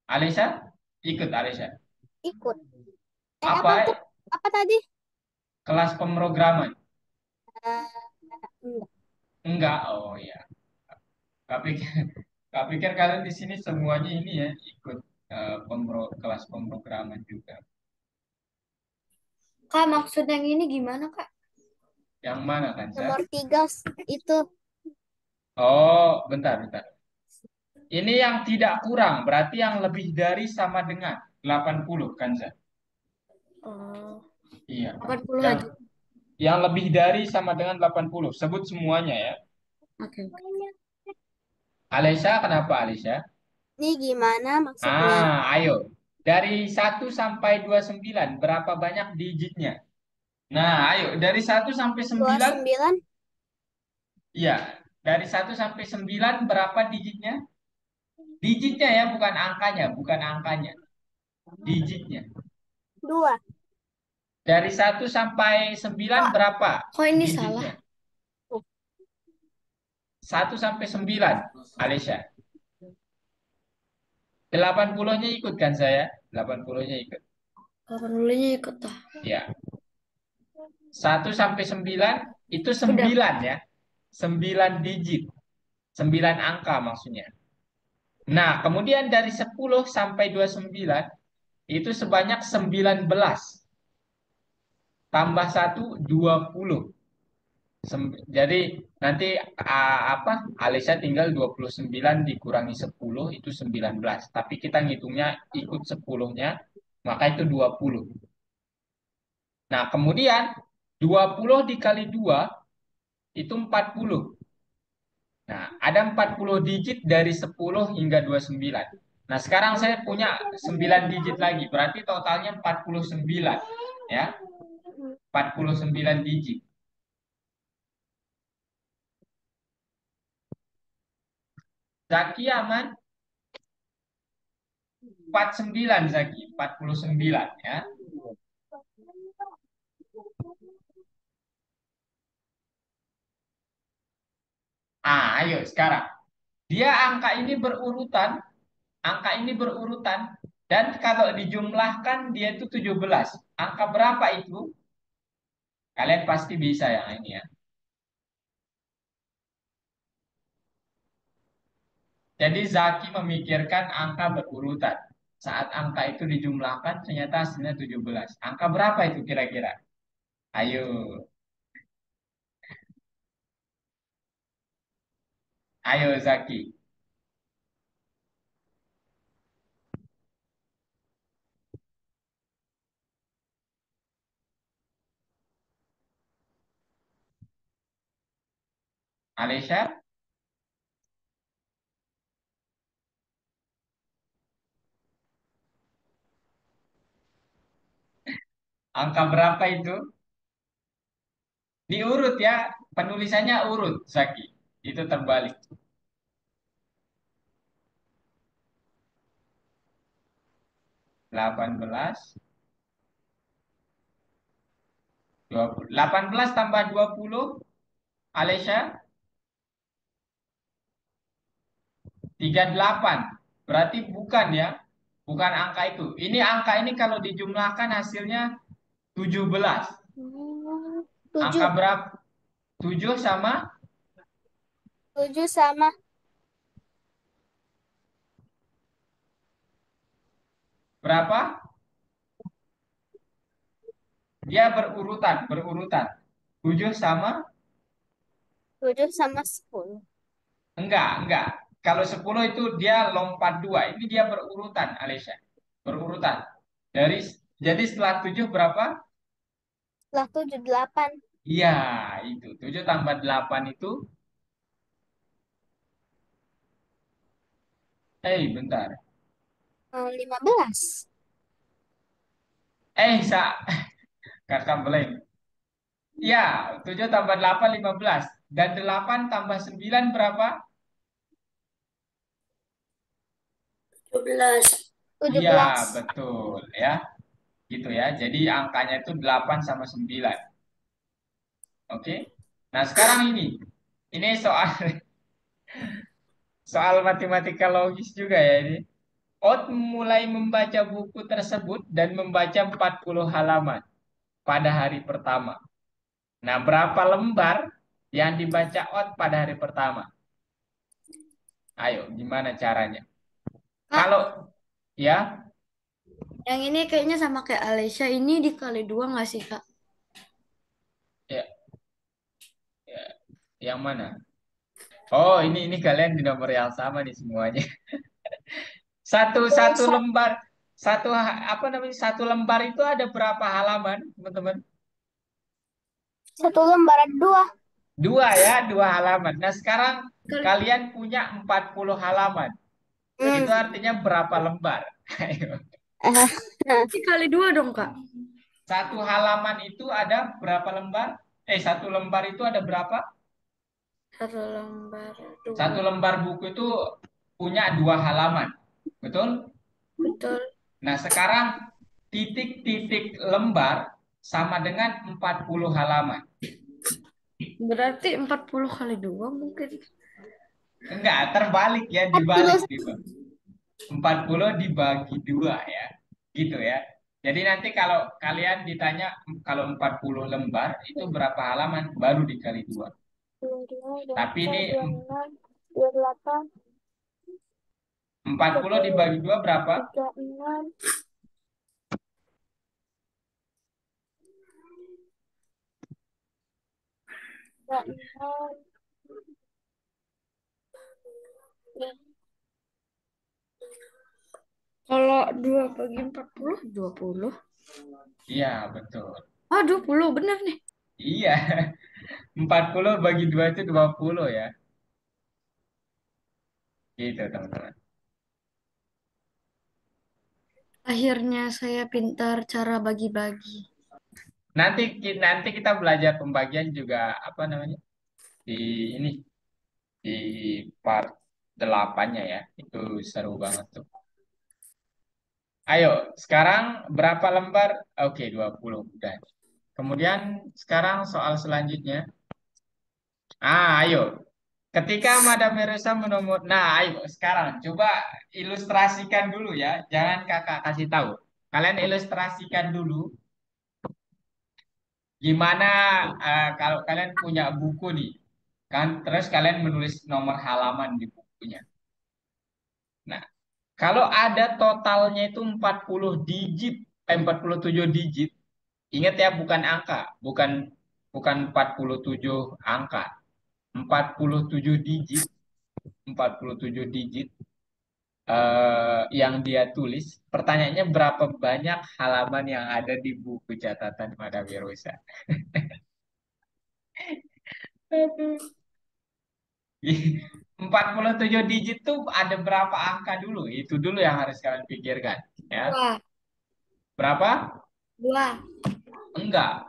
Alisa? Ikut Alisa. Ikut. Apa Apa tadi? kelas pemrograman? Eh, enggak. Enggak. Oh ya. Tak pikir, tak pikir kalian di sini semuanya ini ya ikut kelas pemrograman juga. Kak, maksud yang ini gimana Kak? Yang mana kan, Nomor 3 itu. Oh, bentar, bentar. Ini yang tidak kurang, berarti yang lebih dari sama dengan 80 kan, Zak? Oh, Iya. 80 Yang aja. yang lebih dari sama dengan 80. Sebut semuanya ya. Oke, oke. Alisa, kenapa Alisa? Ini gimana maksudnya? Ayo. Dari 1 sampai 29, berapa banyak digitnya? Nah, ayo. Dari 1 sampai 9, 29, iya. Dari 1 sampai 9, berapa digitnya? Digitnya ya, bukan angkanya. Bukan angkanya. Digitnya. 2. Dari 1 sampai 9, Kok, berapa kok ini salah? digitnya? 1 sampai 9, Alisa. 80-nya ikut kan saya? 80-nya ikut. 80-nya ikut dah. Ya. 1 sampai 9 itu Udah. 9 ya. 9 digit. 9 angka maksudnya. Nah, kemudian dari 10 sampai 29 itu sebanyak 19. Tambah 1, 20. Jadi nanti apa? Alisa tinggal 29 dikurangi 10 itu 19. Tapi kita ngitungnya ikut 10-nya, maka itu 20. Nah, kemudian 20 dikali 2 itu 40. Nah, ada 40 digit dari 10 hingga 29. Nah, sekarang saya punya 9 digit lagi, berarti totalnya 49. Ya, 49 digit. Zaki aman? 49 Zaki, 49 ya. Ayo sekarang. Dia angka ini berurutan dan kalau dijumlahkan dia itu 17. Angka berapa itu? Kalian pasti bisa yang ini ya. Jadi Zaki memikirkan angka berurutan. Saat angka itu dijumlahkan ternyata hasilnya 17. Angka berapa itu kira-kira? Ayo, ayo Zaki. Alesya, angka berapa itu? Diurut ya, penulisannya urut Zaki. Itu terbalik. 18, 20. 18 tambah 20, Alesya, 38. Berarti bukan ya, bukan angka itu. Ini angka ini kalau dijumlahkan hasilnya 17. Angka 7. berapa? 7 sama 7 sama berapa? Dia berurutan. 7 sama 7 sama 10. enggak. Kalau 10 itu dia lompat 2. Ini dia berurutan, Alesya. Berurutan. Dari jadi setelah 7 berapa? Setelah 7, 8. Iya, itu. 7 tambah 8 itu bentar. 15. Sa, kakak blank. Iya, 7 tambah 8, 15. dan 8 tambah 9 berapa? 17. Iya, 17. betul ya. Gitu ya. Jadi angkanya itu 8 sama 9. Oke. Nah, sekarang ini. Ini soal soal matematika logis juga ya ini. Ot mulai membaca buku tersebut dan membaca 40 halaman pada hari pertama. Nah, berapa lembar yang dibaca Ot pada hari pertama? Ayo, gimana caranya? Kak, Kalau ya, yang ini kayaknya sama kayak Alesya. Ini dikali 2 nggak sih, Kak? ya, ya, yang mana? Oh, ini kalian di nomor yang sama nih semuanya. Satu satu lembar, apa namanya? Satu lembar itu ada berapa halaman, teman-teman? Satu lembar ada 2. Dua ya, dua halaman. Nah, sekarang Kali, kalian punya 40 halaman. Itu Hmm. artinya berapa lembar? Ayo. dikali 2 dong, Kak. Satu halaman itu ada berapa lembar? Satu lembar itu ada berapa? Satu lembar Satu 2. lembar buku itu punya dua halaman. Betul? Betul. Nah, sekarang titik-titik lembar sama dengan 40 halaman. Berarti 40 kali 2 mungkin. Enggak, terbalik ya, dibalik. 40 dibagi dua ya. Gitu ya. Jadi nanti kalau kalian ditanya kalau 40 lembar itu berapa halaman, baru dikali dua. 22, Tapi ini 24, 26, 28, 40 dibagi dua berapa? 36, 36. Kalau 2 bagi 40, 20. Iya, betul. Oh, 20, bener nih. Iya, 40 bagi 2 itu 20 ya. Gitu, teman-teman. Akhirnya saya pintar cara bagi-bagi. Nanti kita belajar pembagian juga apa namanya? Di ini di part 8-nya ya. Itu seru banget tuh. Ayo, sekarang berapa lembar? Oke, 20 udah. Kemudian sekarang soal selanjutnya. Ayo. Ketika Madam Merosa menomor, nah ayo sekarang coba ilustrasikan dulu ya, jangan kakak kasih tahu. Kalian ilustrasikan dulu gimana kalau kalian punya buku nih, kan? Terus kalian menulis nomor halaman di bukunya. Nah, kalau ada totalnya itu 40 digit, 47 digit, ingat ya bukan angka, bukan bukan 47 angka, 47 digit, 47 digit yang dia tulis. Pertanyaannya berapa banyak halaman yang ada di buku catatan Madam Yerusa? Aduh. 47 digit tuh ada berapa angka dulu? Itu dulu yang harus kalian pikirkan. Ya. 2. Berapa? 2. Enggak.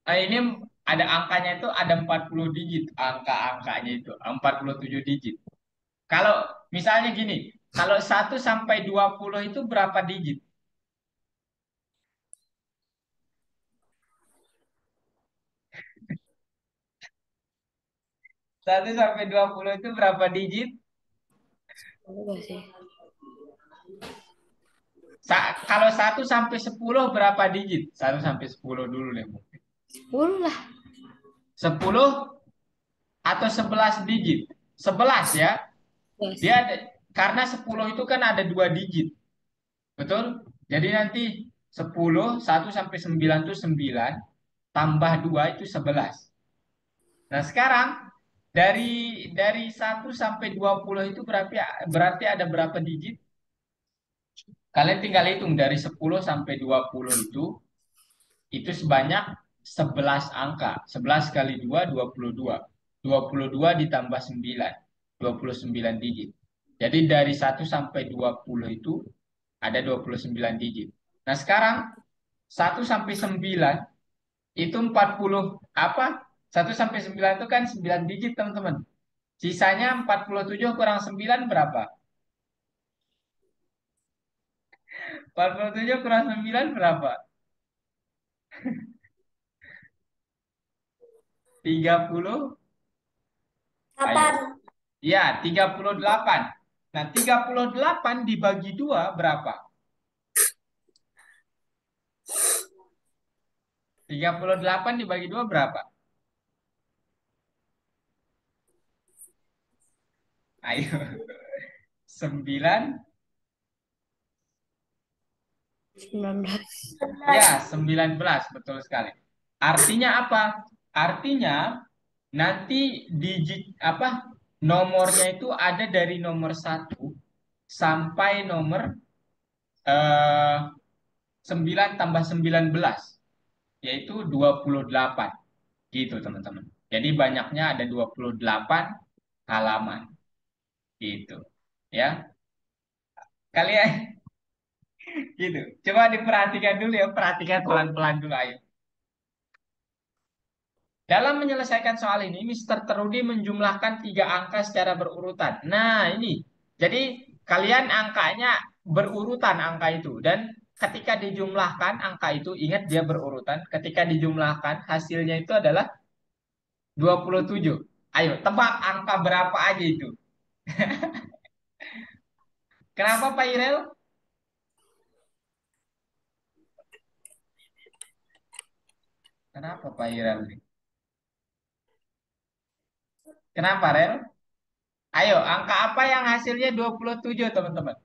Ini ada angkanya itu ada 40 digit. Angka-angkanya itu 47 digit. Kalau misalnya gini, kalau 1 sampai 20 itu berapa digit? 1 sampai 20 itu berapa digit? Enggak sih. Kalau 1 sampai 10 berapa digit? 1 sampai 10 dulu deh. 10 lah. 10 atau 11 digit? 11 ya. Yes. Dia ada, karena 10 itu kan ada 2 digit. Betul? Jadi nanti 10, 1 sampai 9 itu 9, tambah 2 itu 11. Nah sekarang dari 1 sampai 20 itu berarti ada berapa digit? Kalian tinggal hitung dari 10 sampai 20 itu sebanyak 11 angka. 11 kali 2, 22. 22 ditambah 9, 29 digit. Jadi dari 1 sampai 20 itu ada 29 digit. Nah sekarang 1 sampai 9 itu 40 apa? 1 sampai 9 itu kan 9 digit, teman-teman. Sisanya 47 kurang 9 berapa? 47 kurang 9 berapa? 30. Ayo. 8. Ya, 38. Nah, 38 dibagi 2 berapa? 38 dibagi 2 berapa? Ayo. 9. 19. Ya, 19. Betul sekali. Artinya apa? Artinya nanti digit apa? Nomornya itu ada dari nomor 1 sampai nomor eh, 9 tambah 19, yaitu 28. Gitu, teman-teman. Jadi banyaknya ada 28 halaman. Gitu. Ya. Kalian gitu. Coba diperhatikan dulu ya, perhatikan pelan-pelan dulu ayo. Dalam menyelesaikan soal ini, Mister Terudi menjumlahkan 3 angka secara berurutan. Nah, ini. Jadi, kalian angkanya berurutan angka itu. Dan ketika dijumlahkan angka itu, ingat dia berurutan. Ketika dijumlahkan, hasilnya itu adalah 27. Ayo, tebak angka berapa aja itu. Kenapa Pak Irel? Kenapa Pak Irel nih? Kenapa, Rel? Ayo, angka apa yang hasilnya 27, teman-teman?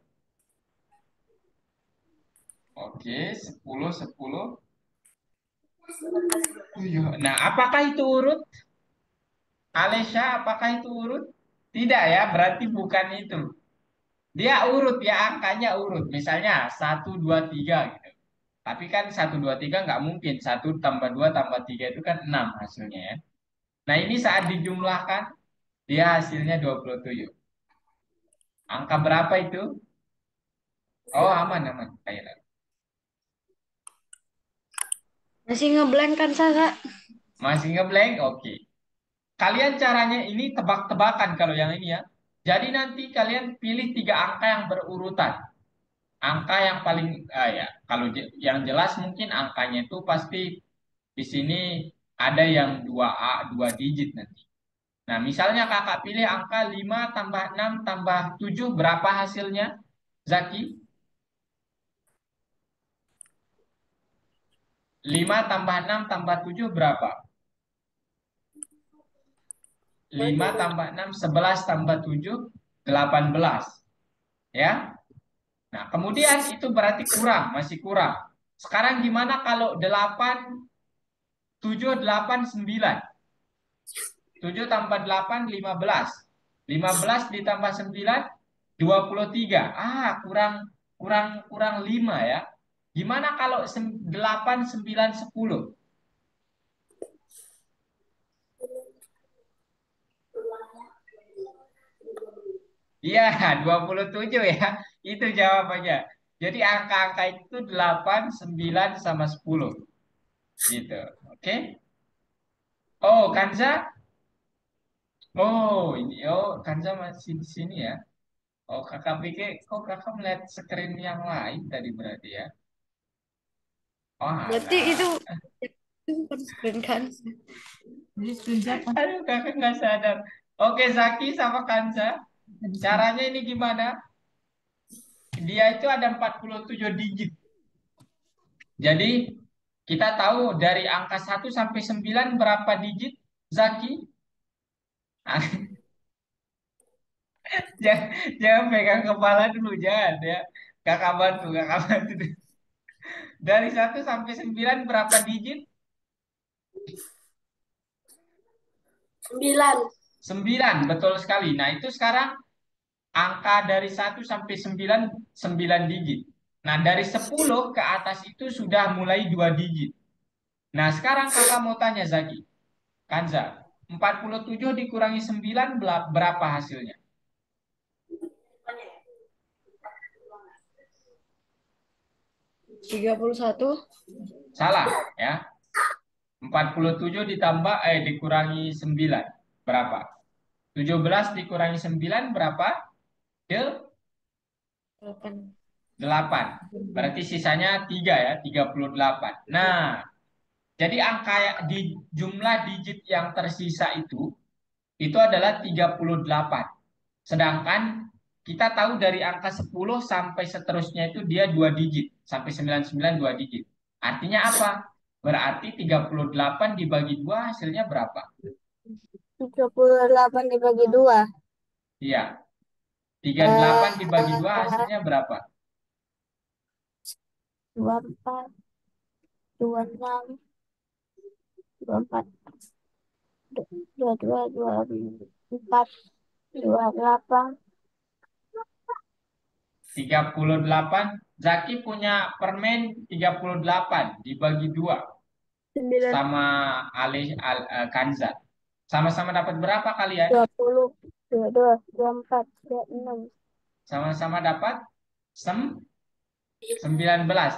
Oke, 10, 10, 7. Nah, apakah itu urut? Alesya, apakah itu urut? Tidak ya, berarti bukan itu. Dia urut ya, angkanya urut. Misalnya 1, 2, 3 gitu. Tapi kan 1, 2, 3 nggak mungkin. 1 tambah 2 tambah 3 itu kan 6 hasilnya ya. Nah, ini saat dijumlahkan, dia hasilnya 27. Angka berapa itu? Oh, aman, aman. Kayak Masih ngeblank kan, Sasa? masih ngeblank? Oke. Kalian caranya ini tebak-tebakan kalau yang ini ya. Jadi nanti kalian pilih 3 angka yang berurutan. Angka yang paling ya kalau yang jelas mungkin angkanya itu pasti di sini ada yang 2A 2 digit nanti. Nah, misalnya kakak pilih angka 5 tambah 6 tambah 7 berapa hasilnya? Zaki? 5 tambah 6 tambah 7 berapa? 5 tambah 6 11 tambah 7 18. Ya. Nah, kemudian itu berarti kurang, masih kurang. Sekarang gimana kalau 8, 7, 8, 9? 7 tambah 8, 15. 15 ditambah 9, 23. Kurang kurang kurang 5 ya. Gimana kalau 8, 9, 10? Iya, 27 ya. Itu jawabannya. Jadi angka-angka itu 8, 9, sama 10. Gitu. Oke? Oh, Kanza? Oh, ini. Oh, Kanza masih di sini ya. Oh, kakak pikir, kok kakak melihat screen yang lain tadi berarti ya? Oh, Berarti itu alah. bukan screen kan? Jadi screen siapa? Aduh, kakak nggak sadar. Oke, Zaki sama Kanza. Caranya ini gimana? Dia itu ada 47 digit. Jadi, kita tahu dari angka 1 sampai 9 berapa digit, Zaki? Jangan, jangan pegang kepala dulu, jangan ya. Kakak bantu, kakak bantu. Dari 1 sampai 9 berapa digit? 9. 9, betul sekali. Nah, itu sekarang angka dari 1 sampai 9, 9 digit. Nah, dari 10 ke atas itu sudah mulai 2 digit. Nah, sekarang kakak mau tanya Zaki. Kanza, 47 dikurangi 9 berapa hasilnya? 31. Salah, ya. 47 dikurangi 9 berapa? 17 dikurangi 9 berapa? Del 8. Berarti sisanya 3 ya, 38. Nah, jadi di jumlah digit yang tersisa itu adalah 38. Sedangkan kita tahu dari angka 10 sampai seterusnya itu dia 2 digit. Sampai 99 2 digit. Artinya apa? Berarti 38 dibagi 2 hasilnya berapa? 38 dibagi 2. Iya. 38 dibagi 2 Eh, hasilnya berapa? 24, 26, 24, 22, 24, 28. 38. Zaki punya permen 38 dibagi 2 9. sama Kanza. Sama-sama dapat berapa kalian? 20, 22, 24, 26. Sama-sama dapat 19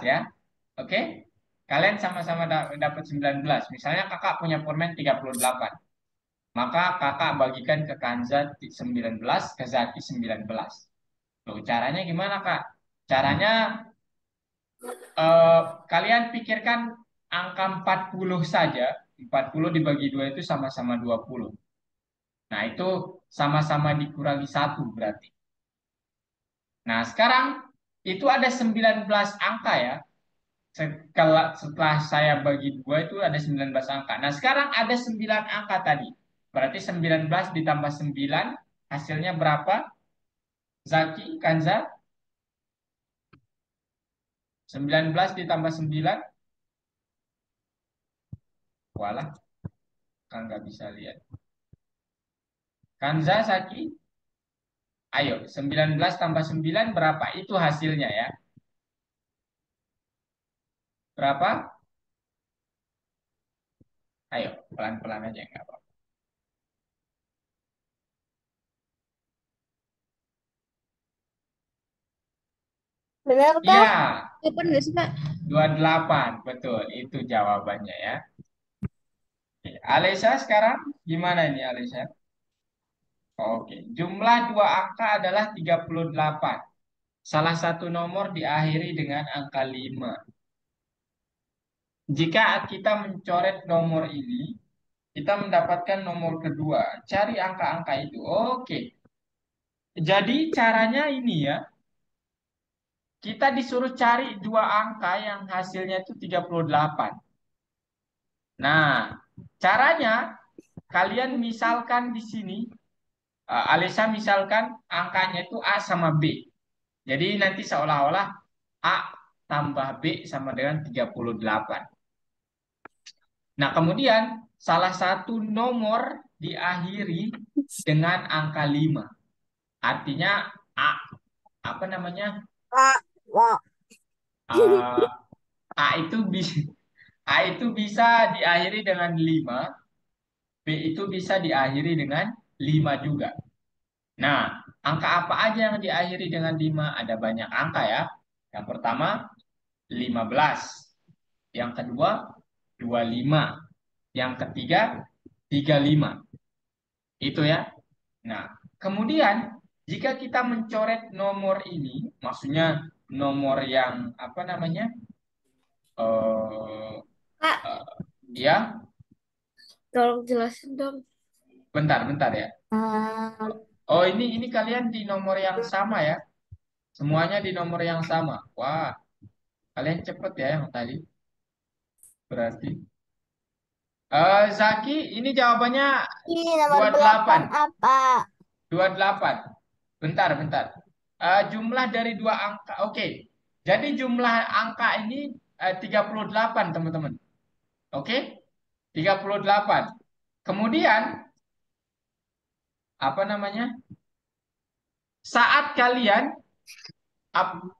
ya. Oke? Kalian sama-sama dapat 19. Misalnya kakak punya permen 38. Maka kakak bagikan ke Kanza 19, ke Zaki 19. Loh, caranya gimana, Kak? Caranya eh, kalian pikirkan angka 40 saja. 40 dibagi 2 itu sama-sama 20. Nah, itu sama-sama dikurangi 1 berarti. Nah, sekarang itu ada 19 angka ya. Setelah saya bagi 2 itu ada 19 angka. Nah, sekarang ada 9 angka tadi. Berarti 19 ditambah 9 hasilnya berapa? Zaki, Kanza? 19 ditambah 9. Walah, kan nggak bisa lihat. Kanza, Zaki? Ayo, 19 tambah 9 berapa? Itu hasilnya ya. Berapa? Ayo, pelan-pelan aja nggak apa-apa. Benarkah? Iya, Kapan nggak sih, Kak? 28. Betul, itu jawabannya ya. Oke, Alisa sekarang gimana ini Alisa? Oke, jumlah dua angka adalah 38. Salah satu nomor diakhiri dengan angka 5. Jika kita mencoret nomor ini, kita mendapatkan nomor kedua. Cari angka-angka itu. Oke, jadi caranya ini ya. Kita disuruh cari dua angka yang hasilnya itu 38. Nah, caranya kalian misalkan di sini, Alisa misalkan angkanya itu A sama B. Jadi nanti seolah-olah A tambah B sama dengan 38. Nah, kemudian salah satu nomor diakhiri dengan angka 5. Artinya A, apa namanya? Wah, wah. eh, A itu bisa A itu bisa diakhiri dengan 5, B itu bisa diakhiri dengan 5 juga. Nah, angka apa aja yang diakhiri dengan 5? Ada banyak angka ya. Yang pertama 15, yang kedua 25, yang ketiga 35. Itu ya. Nah, kemudian jika kita mencoret nomor ini, maksudnya nomor yang apa namanya? eh Kak, eh, ya, tolong jelasin dong. bentar ya. Ah, Oh, ini kalian di nomor yang sama ya. Semuanya di nomor yang sama. Wah, kalian cepet ya yang tadi. Berarti. Zaki, ini jawabannya ini nomor 28. 8 apa? 28. Bentar. Jumlah dari dua angka. Oke. Jadi jumlah angka ini 38, teman-teman. Oke? 38. Kemudian, apa namanya? Saat kalian ap-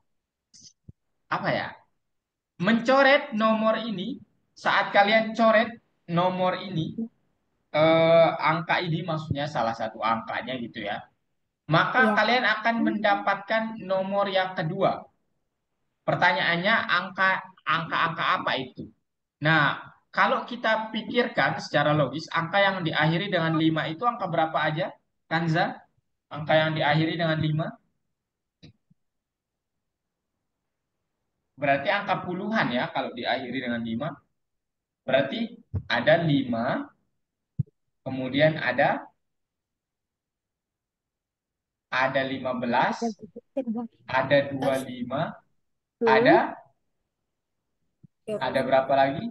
apa ya? Mencoret nomor ini, saat kalian coret nomor ini, angka ini maksudnya salah satu angkanya gitu ya. Maka Iya. kalian akan mendapatkan nomor yang kedua. Pertanyaannya angka-angka apa itu? Nah, kalau kita pikirkan secara logis, angka yang diakhiri dengan 5 itu angka berapa aja? Kanza, angka yang diakhiri dengan 5 berarti angka puluhan ya kalau diakhiri dengan 5. Berarti ada 5, kemudian ada 15, ada 25, ada berapa lagi?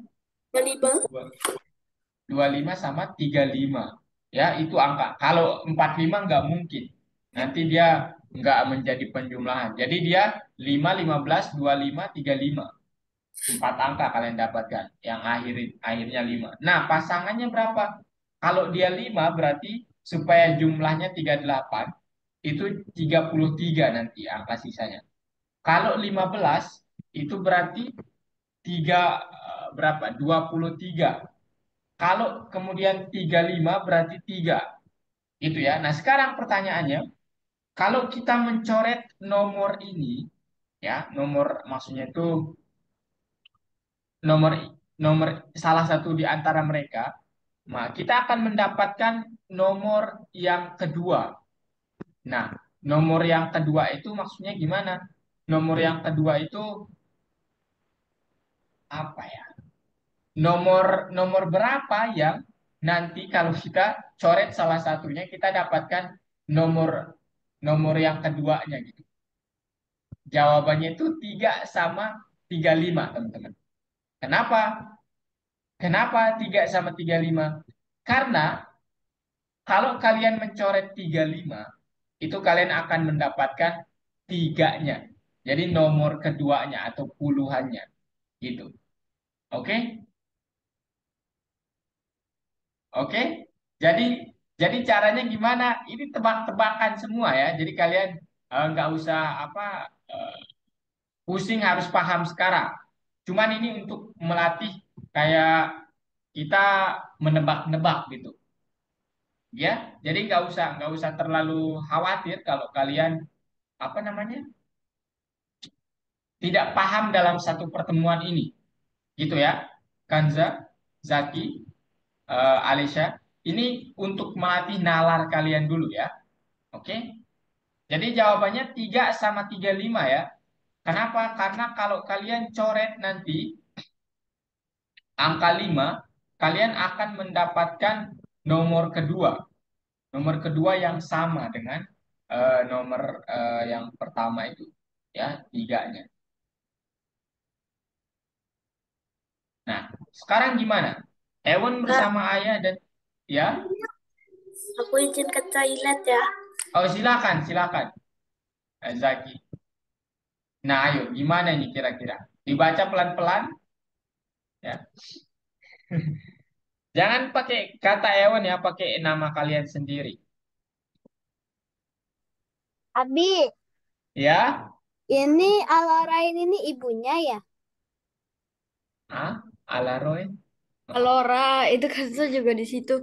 25 sama 35. Ya, itu angka. Kalau 45 nggak mungkin. Nanti dia nggak menjadi penjumlahan. Jadi dia 5, 15, 25, 35. 4 angka kalian dapatkan. Yang akhirnya 5. Nah, pasangannya berapa? Kalau dia 5 berarti supaya jumlahnya 38, itu 33 nanti angka sisanya. Kalau 15 itu berarti 3 berapa? 23. Kalau kemudian 35 berarti 3. Itu ya. Nah, sekarang pertanyaannya, kalau kita mencoret nomor ini, ya, nomor maksudnya itu nomor nomor salah satu di antara mereka, nah, kita akan mendapatkan nomor yang kedua. Nah, nomor yang kedua itu maksudnya gimana? Nomor yang kedua itu apa ya? Nomor nomor berapa yang nanti kalau kita coret salah satunya kita dapatkan nomor nomor yang keduanya gitu. Jawabannya itu 3 sama 35 teman-teman. Kenapa? Kenapa 3 sama 35? Karena kalau kalian mencoret 35 itu kalian akan mendapatkan tiganya. Jadi nomor keduanya atau puluhannya gitu. Oke? Oke, jadi caranya gimana? Ini tebak-tebakan semua ya. Jadi kalian nggak usah apa eh, pusing harus paham sekarang. Cuman ini untuk melatih kayak kita menebak-nebak gitu, ya. Jadi nggak usah terlalu khawatir kalau kalian apa namanya tidak paham dalam satu pertemuan ini, gitu ya. Kanza, Zaki, Alisha, ini untuk melatih nalar kalian dulu ya. Oke. Jadi jawabannya 3 sama 35 ya. Kenapa? Karena kalau kalian coret nanti angka 5, kalian akan mendapatkan nomor kedua. Nomor kedua yang sama dengan nomor yang pertama itu. Ya, tiganya. Nah, sekarang gimana? Ewan Kak, bersama ayah dan ya. aku izin ke toilet ya. Oh, silakan, silakan. Zaki. Nah, ayo, gimana ini kira-kira? Dibaca pelan-pelan ya. Jangan pakai kata Ewan ya, pakai nama kalian sendiri. Abi, Ya, ini Alarain ini ibunya ya? ah, Alaroy. Alora itu kan saya juga di situ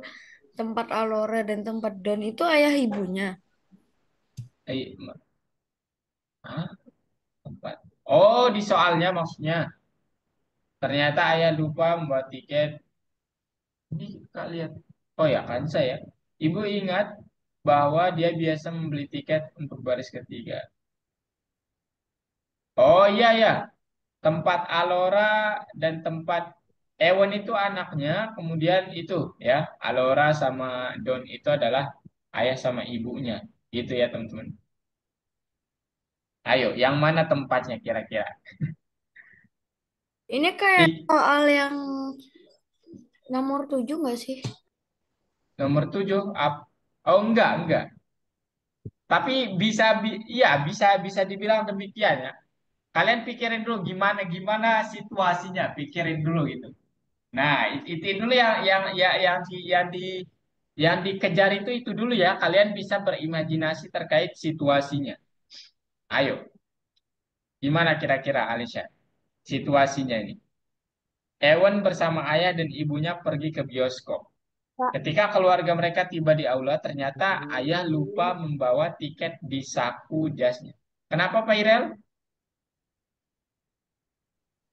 tempat Alora dan tempat Don itu ayah ibunya. Eh, ah, tempat. Oh, di soalnya maksudnya. Ternyata ayah lupa membuat tiket. Ini Kak lihat. Oh ya kan saya. Ibu ingat bahwa dia biasa membeli tiket untuk baris ketiga. Oh iya ya, tempat Alora dan tempat Ewan itu anaknya, kemudian itu ya, Alora sama Don itu adalah ayah sama ibunya. Gitu ya teman-teman. Ayo, yang mana tempatnya kira-kira? Ini kayak Di soal yang nomor 7 nggak sih? nomor 7. Oh enggak. Tapi iya bisa bisa dibilang demikian ya. Kalian pikirin dulu gimana gimana situasinya, pikirin dulu gitu. Nah, itu dulu yang dikejar itu dulu ya. Kalian bisa berimajinasi terkait situasinya. Ayo, gimana kira-kira Alicia? Situasinya ini. Ewan bersama ayah dan ibunya pergi ke bioskop. Pak. Ketika keluarga mereka tiba di aula, ternyata ayah lupa membawa tiket di saku jasnya. Kenapa Pak Irel?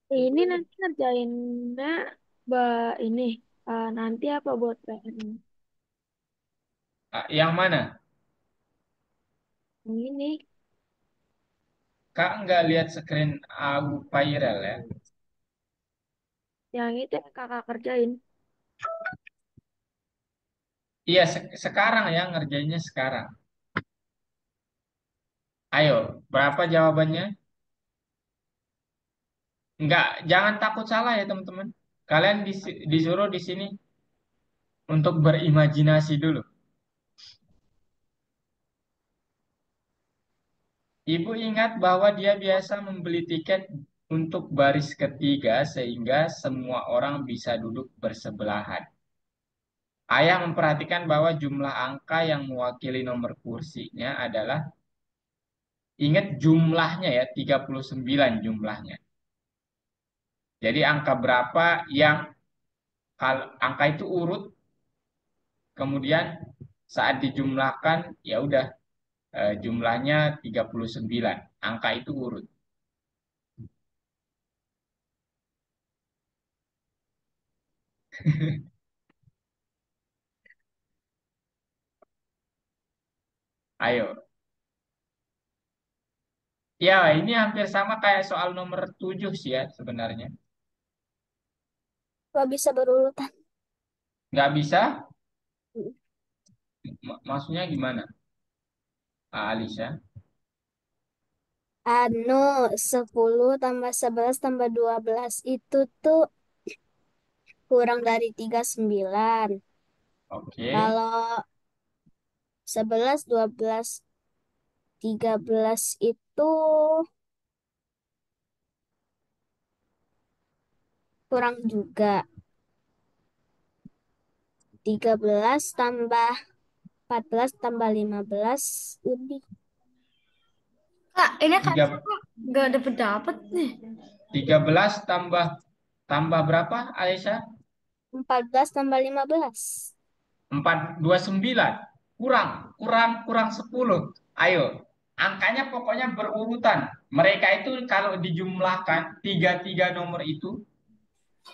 Ini nanti ngerjainnya ini nanti apa buat PR? Yang mana? Yang ini. Kak nggak lihat screen Agu Viral ya? Yang itu yang kakak kerjain. Iya, sekarang ya ngerjainnya sekarang. Ayo, berapa jawabannya? Enggak, jangan takut salah ya teman-teman. Kalian disuruh di sini untuk berimajinasi dulu. Ibu ingat bahwa dia biasa membeli tiket untuk baris ketiga sehingga semua orang bisa duduk bersebelahan. Ayah memperhatikan bahwa jumlah angka yang mewakili nomor kursinya adalah, ingat jumlahnya ya, 39 jumlahnya. Jadi angka berapa yang, kalau angka itu urut, kemudian saat dijumlahkan ya udah, jumlahnya 39. Angka itu urut. Ayo. Ya, ini hampir sama kayak soal nomor 7 sih ya sebenarnya. Gak bisa berurutan. Nggak bisa? Maksudnya gimana, Alisa? Anu, 10 tambah 11 tambah 12 itu tuh kurang dari 39. Oke. Kalau 11, 12, 13 itu kurang juga. 13 tambah 14 tambah 15 lebih. Kak, ini kan Tiga- nggak dapet nih. 13 tambah berapa, Alisa? 14 tambah 15. 429. Kurang, kurang 10. Ayo, angkanya pokoknya berurutan. Mereka itu kalau dijumlahkan tiga nomor itu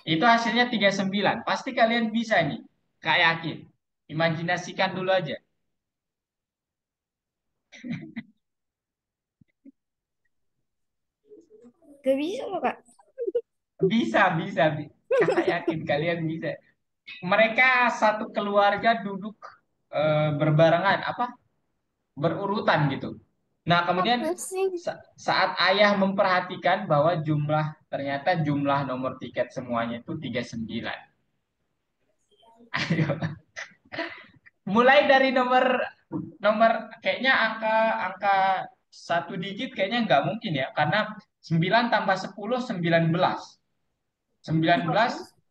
hasilnya 39. Pasti kalian bisa nih. Kak yakin. Imajinasikan dulu aja. Gak bisa loh, Kak. Bisa. Kakak yakin kalian bisa. Mereka satu keluarga duduk berbarengan, apa? Berurutan gitu. Nah, kemudian Pusing. saat ayah memperhatikan bahwa ternyata jumlah nomor tiket semuanya itu 39. Ayo. Mulai dari nomor nomor kayaknya angka satu digit kayaknya nggak mungkin ya, karena 9 tambah 10 19. 19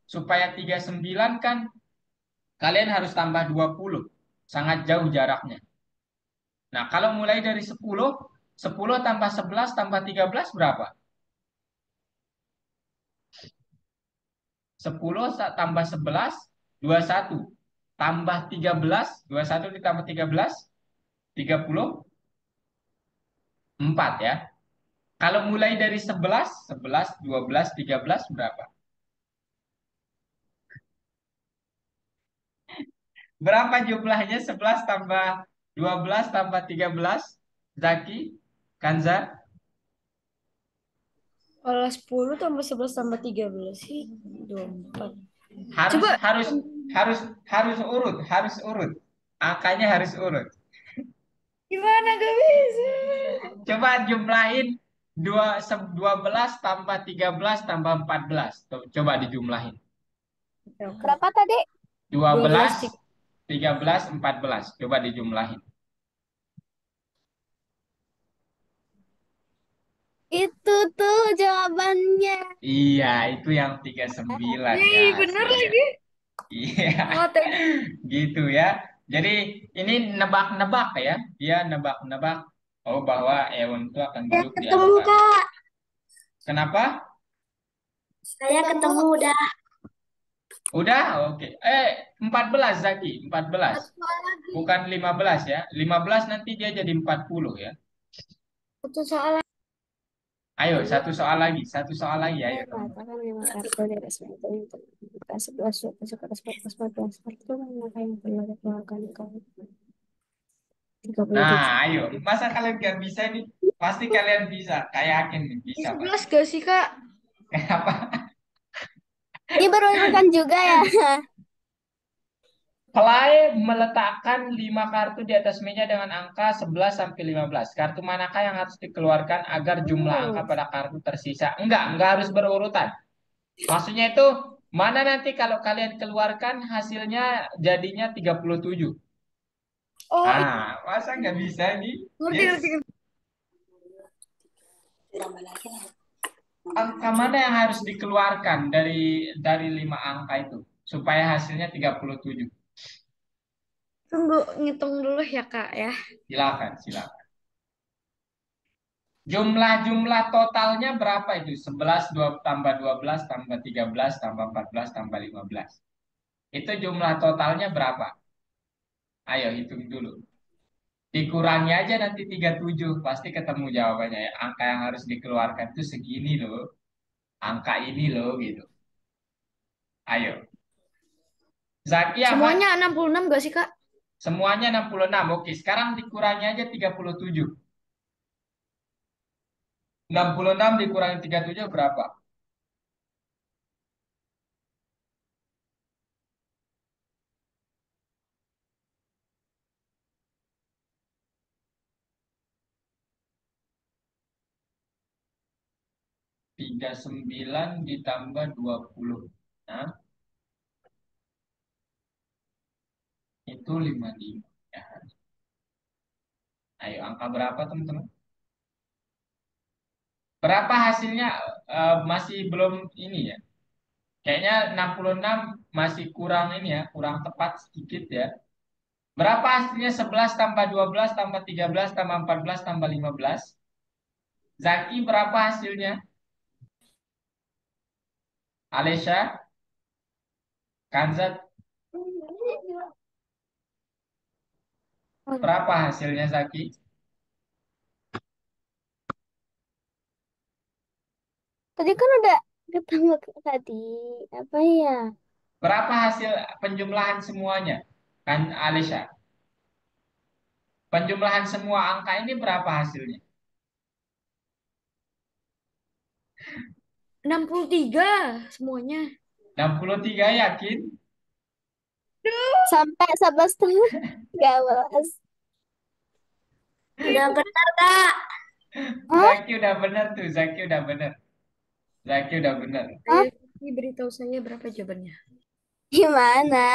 supaya 39 kan kalian harus tambah 20. Sangat jauh jaraknya. Nah, kalau mulai dari 10, 10 tambah 11 tambah 13 berapa? 10 tambah 11, 21. Tambah 13, 21 ditambah 13, 34 ya. Kalau mulai dari 11, 11, 12, 13 berapa? Berapa jumlahnya 11 tambah 12 tambah 13? Zaki, Kanza? Kalau 10 tambah 11 tambah 13 sih 24. Harus Coba harus harus harus urut. Angkanya harus urut. gimana gak bisa? Coba jumlahin 12 tambah 13 tambah 14. Tuh, coba dijumlahin. Berapa tadi? 12, 12 13, 14. Coba dijumlahin. Itu tuh jawabannya. Iya, itu yang 39 ya bener hasilnya. lagi. Iya, Oh, gitu ya. Jadi ini nebak-nebak ya. Dia nebak-nebak, oh, bahwa Eun itu akan Saya duduk di ketemu, angka. Kak. Kenapa? Saya ketemu udah. Udah? Oke. 14 Zaki, 14. Bukan 15 ya. 15 nanti dia jadi 40 ya. satu soal Ayo, satu soal lagi. Satu soal lagi, ayo. Mengatakan 5 kartu di resmi itu 11, 12, 13, 14, 15. Itu angka yang pernah dikeluarkan kau. Nah, 37. ayo. Masa kalian gak bisa nih? Pasti kalian bisa. Kayak yakin nih, bisa pasti. 11 gak sih, Kak? Kenapa? Ini berurutan juga ya. Play meletakkan 5 kartu di atas meja dengan angka 11 sampai 15. Kartu manakah yang harus dikeluarkan agar jumlah angka pada kartu tersisa? Enggak harus berurutan. Maksudnya itu, mana nanti kalau kalian keluarkan hasilnya jadinya 37. Oh, Ah, masa nggak bisa nih? ngerti, Yes. ngerti. Angka mana yang harus dikeluarkan dari 5 angka itu supaya hasilnya 37? Tunggu, ngitung dulu ya, Kak, ya. Silakan, silakan. Jumlah totalnya berapa itu? 11 tambah 12 tambah 13 tambah 14 tambah 15. Itu jumlah totalnya berapa? Ayo hitung dulu. Dikurangi aja nanti 37 pasti ketemu jawabannya ya. Angka yang harus dikeluarkan itu segini loh. Angka ini loh gitu. Ayo. Zaki Semuanya Ahmad, 66 gak sih, Kak? semuanya 66. Oke, sekarang dikurangi aja 37. 66 dikurangi 37 berapa? Tiga puluh sembilan ditambah 20. Nah, itu 55. Ya. Ayo, angka berapa teman-teman? Berapa hasilnya? Masih belum ini ya. Kayaknya 66 masih kurang ini ya, kurang tepat sedikit ya. Berapa hasilnya 11 tambah 12 tambah 13 tambah 14 tambah 15? Zaki berapa hasilnya? Alesha, Kanzat, berapa hasilnya Zaki? Tadi kan udah ketemu tadi. Apa ya? Berapa hasil penjumlahan semuanya? Kan Alesha. Penjumlahan semua angka ini berapa hasilnya? 63 semuanya. 63 yakin? Sampai 11 13. Udah benar, Kak. Hah? Zaki udah bener tuh, Zaki udah bener. Zaki udah bener. Hah? Ini beritahu saya berapa jawabannya. Gimana?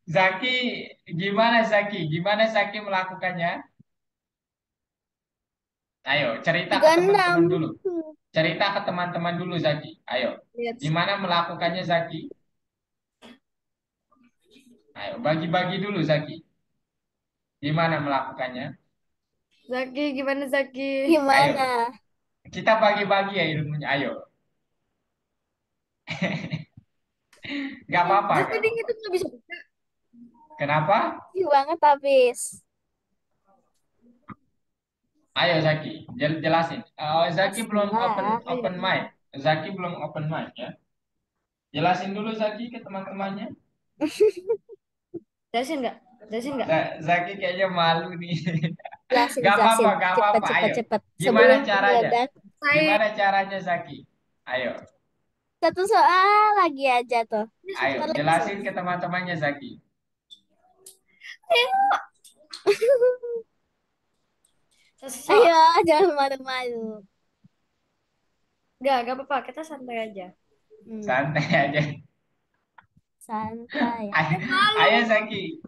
Zaki, gimana Zaki? Gimana Zaki melakukannya? Ayo, cerita ke 36. teman-teman dulu. Cerita ke teman-teman dulu Zaki. Ayo, Lihat. gimana melakukannya Zaki? Ayo, bagi-bagi dulu Zaki. Gimana melakukannya? Zaki, gimana Zaki? Ayo, Gimana? kita bagi-bagi ya ilmunya. Ayo. Gak apa-apa, Zaki gak ding apa-apa. itu nggak bisa buka. Kenapa? Ih banget habis. Ayo Zaki, jelasin. Zaki belum open Bismillah. open mic. Zaki belum open mic ya. Jelasin dulu Zaki ke teman-temannya. Jelasin nggak? Jelasin nggak? Zaki kayaknya malu nih. Jelasin, Gak apa-apa, jelasin. gak Cepet, apa-apa. cepet, Ayo. cepet. Gimana Sebelum caranya? meledak. Saya Gimana caranya Zaki? Ayo, Satu soal lagi aja tuh. ayo. Bentar lagi Jelasin ke selesai. teman-temannya Zaki. sesuatu. Ayo, jangan malu-malu. Nggak apa-apa. Kita santai aja. Santai aja. Santai. Ayo, ayo Zaki.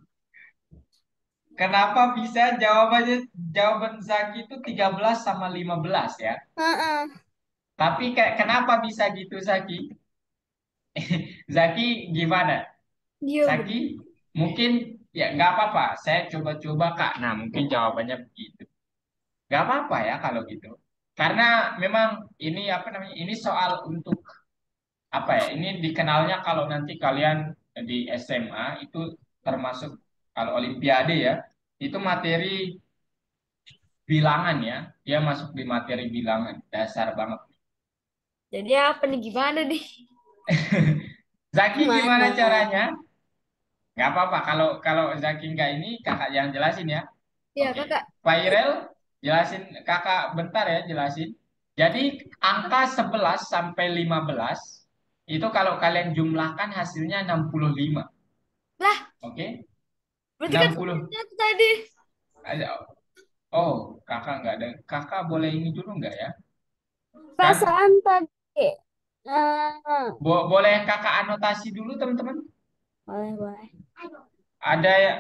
Kenapa bisa jawaban Zaki itu 13 sama 15 ya? Heeh. Tapi kayak kenapa bisa gitu Zaki? Zaki gimana? Dia Zaki mungkin ya nggak apa-apa. Saya coba-coba Kak. Nah mungkin jawabannya begitu. Nggak apa-apa ya kalau gitu. Karena memang ini apa namanya? Ini soal untuk apa ya? Ini dikenalnya kalau nanti kalian di SMA itu termasuk kalau Olimpiade ya, itu materi bilangan ya. Dia masuk di materi bilangan dasar banget. Jadi apa nih, gimana nih? Zaki gimana Gimana? caranya? Nggak apa-apa. Kalau kalau Zaki nggak ini, kakak yang jelasin ya. Iya, Oke. Kakak. Pak Irel, jelasin kakak bentar ya, jelasin. Jadi angka 11 sampai 15 itu kalau kalian jumlahkan hasilnya 65. Lah, Oke? berarti kan 60. sebenarnya itu tadi. Oh, kakak nggak ada. Kakak boleh ini dulu nggak ya? Kan Perasaan tadi. Ah, boleh kakak anotasi dulu teman-teman. boleh, boleh. Ada ya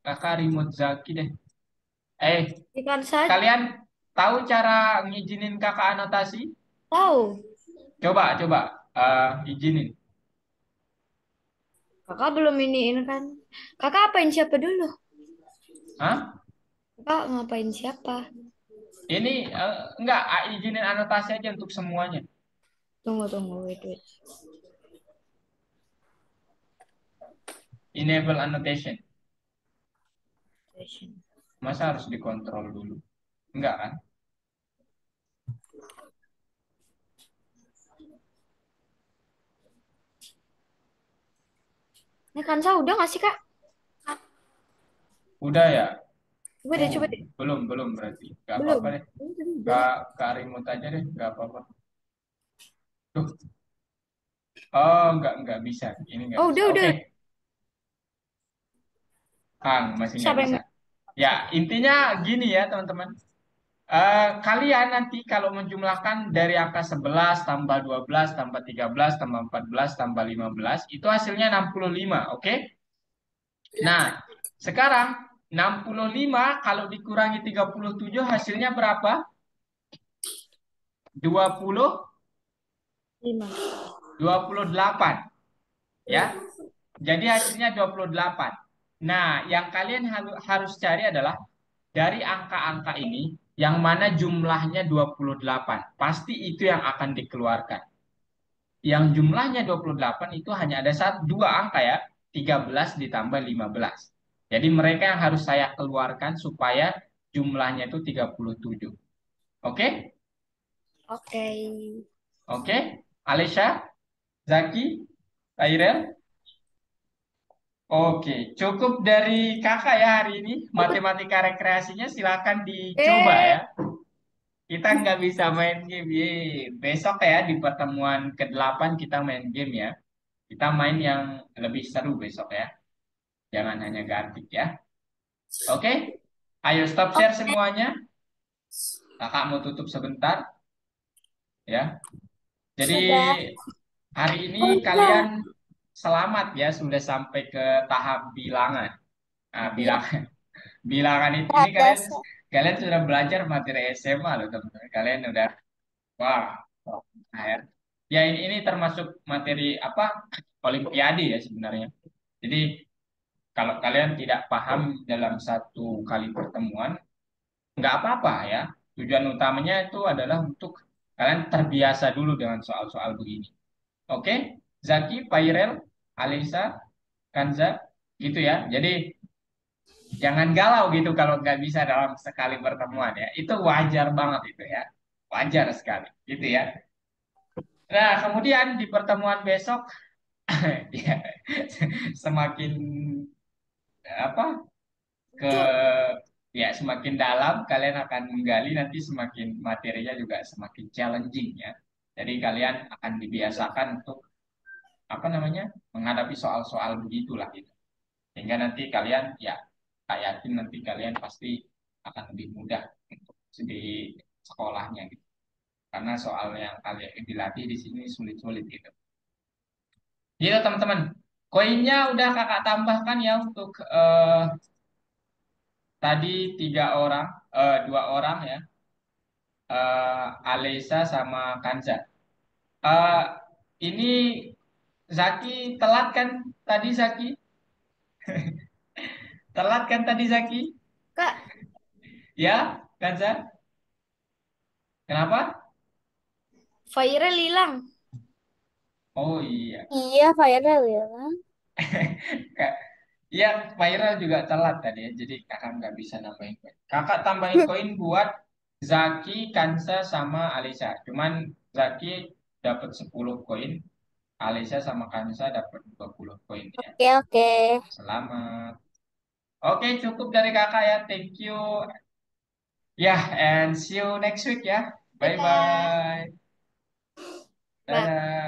kakak remote Zaki deh. Eh, Ikan saja. kalian tahu cara ngizinin kakak anotasi? Tahu. Coba, coba izinin. Kakak belum iniin kan. Kakak apain siapa dulu? Hah? Kakak ngapain siapa? Ini enggak izinin anotasi aja untuk semuanya. Tunggu, tunggu, wait, wait. Enable annotation. Masa harus dikontrol dulu? Enggak kan? Ini Kansa udah nggak sih, Kak? Udah ya? Coba deh, Oh, coba deh. belum berarti. Enggak Belum. apa-apa deh. Udah. Kak remote aja deh, enggak apa-apa. Tuh. Oh, enggak bisa. Ini enggak Oh, bisa. udah, Oke, udah. Kang masih nggak Siapa yang bisa. Ya, intinya gini ya, teman-teman. Kalian nanti kalau menjumlahkan dari angka 11 tambah 12 tambah 13 tambah 14 tambah 15 itu hasilnya 65, oke? Nah, sekarang 65 kalau dikurangi 37 hasilnya berapa? 20 lima? 28 ya. Jadi hasilnya 28. Nah, yang kalian harus cari adalah dari angka-angka ini yang mana jumlahnya 28. Pasti itu yang akan dikeluarkan. Yang jumlahnya 28 itu hanya ada dua angka ya, 13 ditambah 15. Jadi mereka yang harus saya keluarkan supaya jumlahnya itu 37. Oke? Oke. Oke? Alesha, Zaki, Airel. Oke, cukup dari kakak ya hari ini. Matematika rekreasinya silakan dicoba Eh, ya. Kita nggak bisa main game. Besok ya di pertemuan ke-8 kita main game ya. Kita main yang lebih seru besok ya. Jangan hanya ganti ya. Oke? Ayo stop share semuanya. Kakak mau tutup sebentar ya. Jadi Sudah. hari ini Udah. kalian selamat ya sudah sampai ke tahap bilangan. Nah, Ya, bilangan ini ada. kalian kalian sudah belajar materi SMA loh teman-teman. Kalian udah wah. Nah, ya. Ya ini termasuk materi apa? Olimpiade ya sebenarnya. Jadi kalau kalian tidak paham dalam satu kali pertemuan, nggak apa-apa ya. Tujuan utamanya itu adalah untuk kalian terbiasa dulu dengan soal-soal begini. Oke? Zaki, Pairel, Alisa, Kanza, gitu ya. Jadi jangan galau gitu kalau nggak bisa dalam sekali pertemuan ya. Itu wajar banget itu ya. Wajar sekali, gitu ya. Nah, kemudian di pertemuan besok ya, semakin apa ke ya semakin dalam kalian akan menggali nanti semakin materinya juga semakin challenging ya. Jadi kalian akan dibiasakan untuk apa namanya menghadapi soal-soal begitulah gitu. Sehingga nanti kalian ya saya yakin nanti kalian pasti akan lebih mudah untuk di sekolahnya gitu. Karena soal yang kalian dilatih di sini sulit-sulit gitu. Gitu teman-teman. Koinnya udah kakak tambahkan ya untuk tadi dua orang ya, Alesa sama Kanza. Eh, ini Zaki telat kan tadi Zaki? Telat kan tadi Zaki? Kak, Ya, Kanza? Kenapa? viral hilang. Oh iya. Iya, viral ya. Kak, iya, viral juga telat tadi ya. Jadi kakak nggak bisa nambahin koin. Kakak tambahin koin buat Zaki, Kansa, sama Alisa. Cuman Zaki dapat 10 koin, Alisa sama Kansa dapat 20 koin ya. Oke, oke. Selamat. Oke, cukup dari kakak ya. Thank you. Ya, and see you next week ya. Dadah. Bye-bye. Bye. Dadah.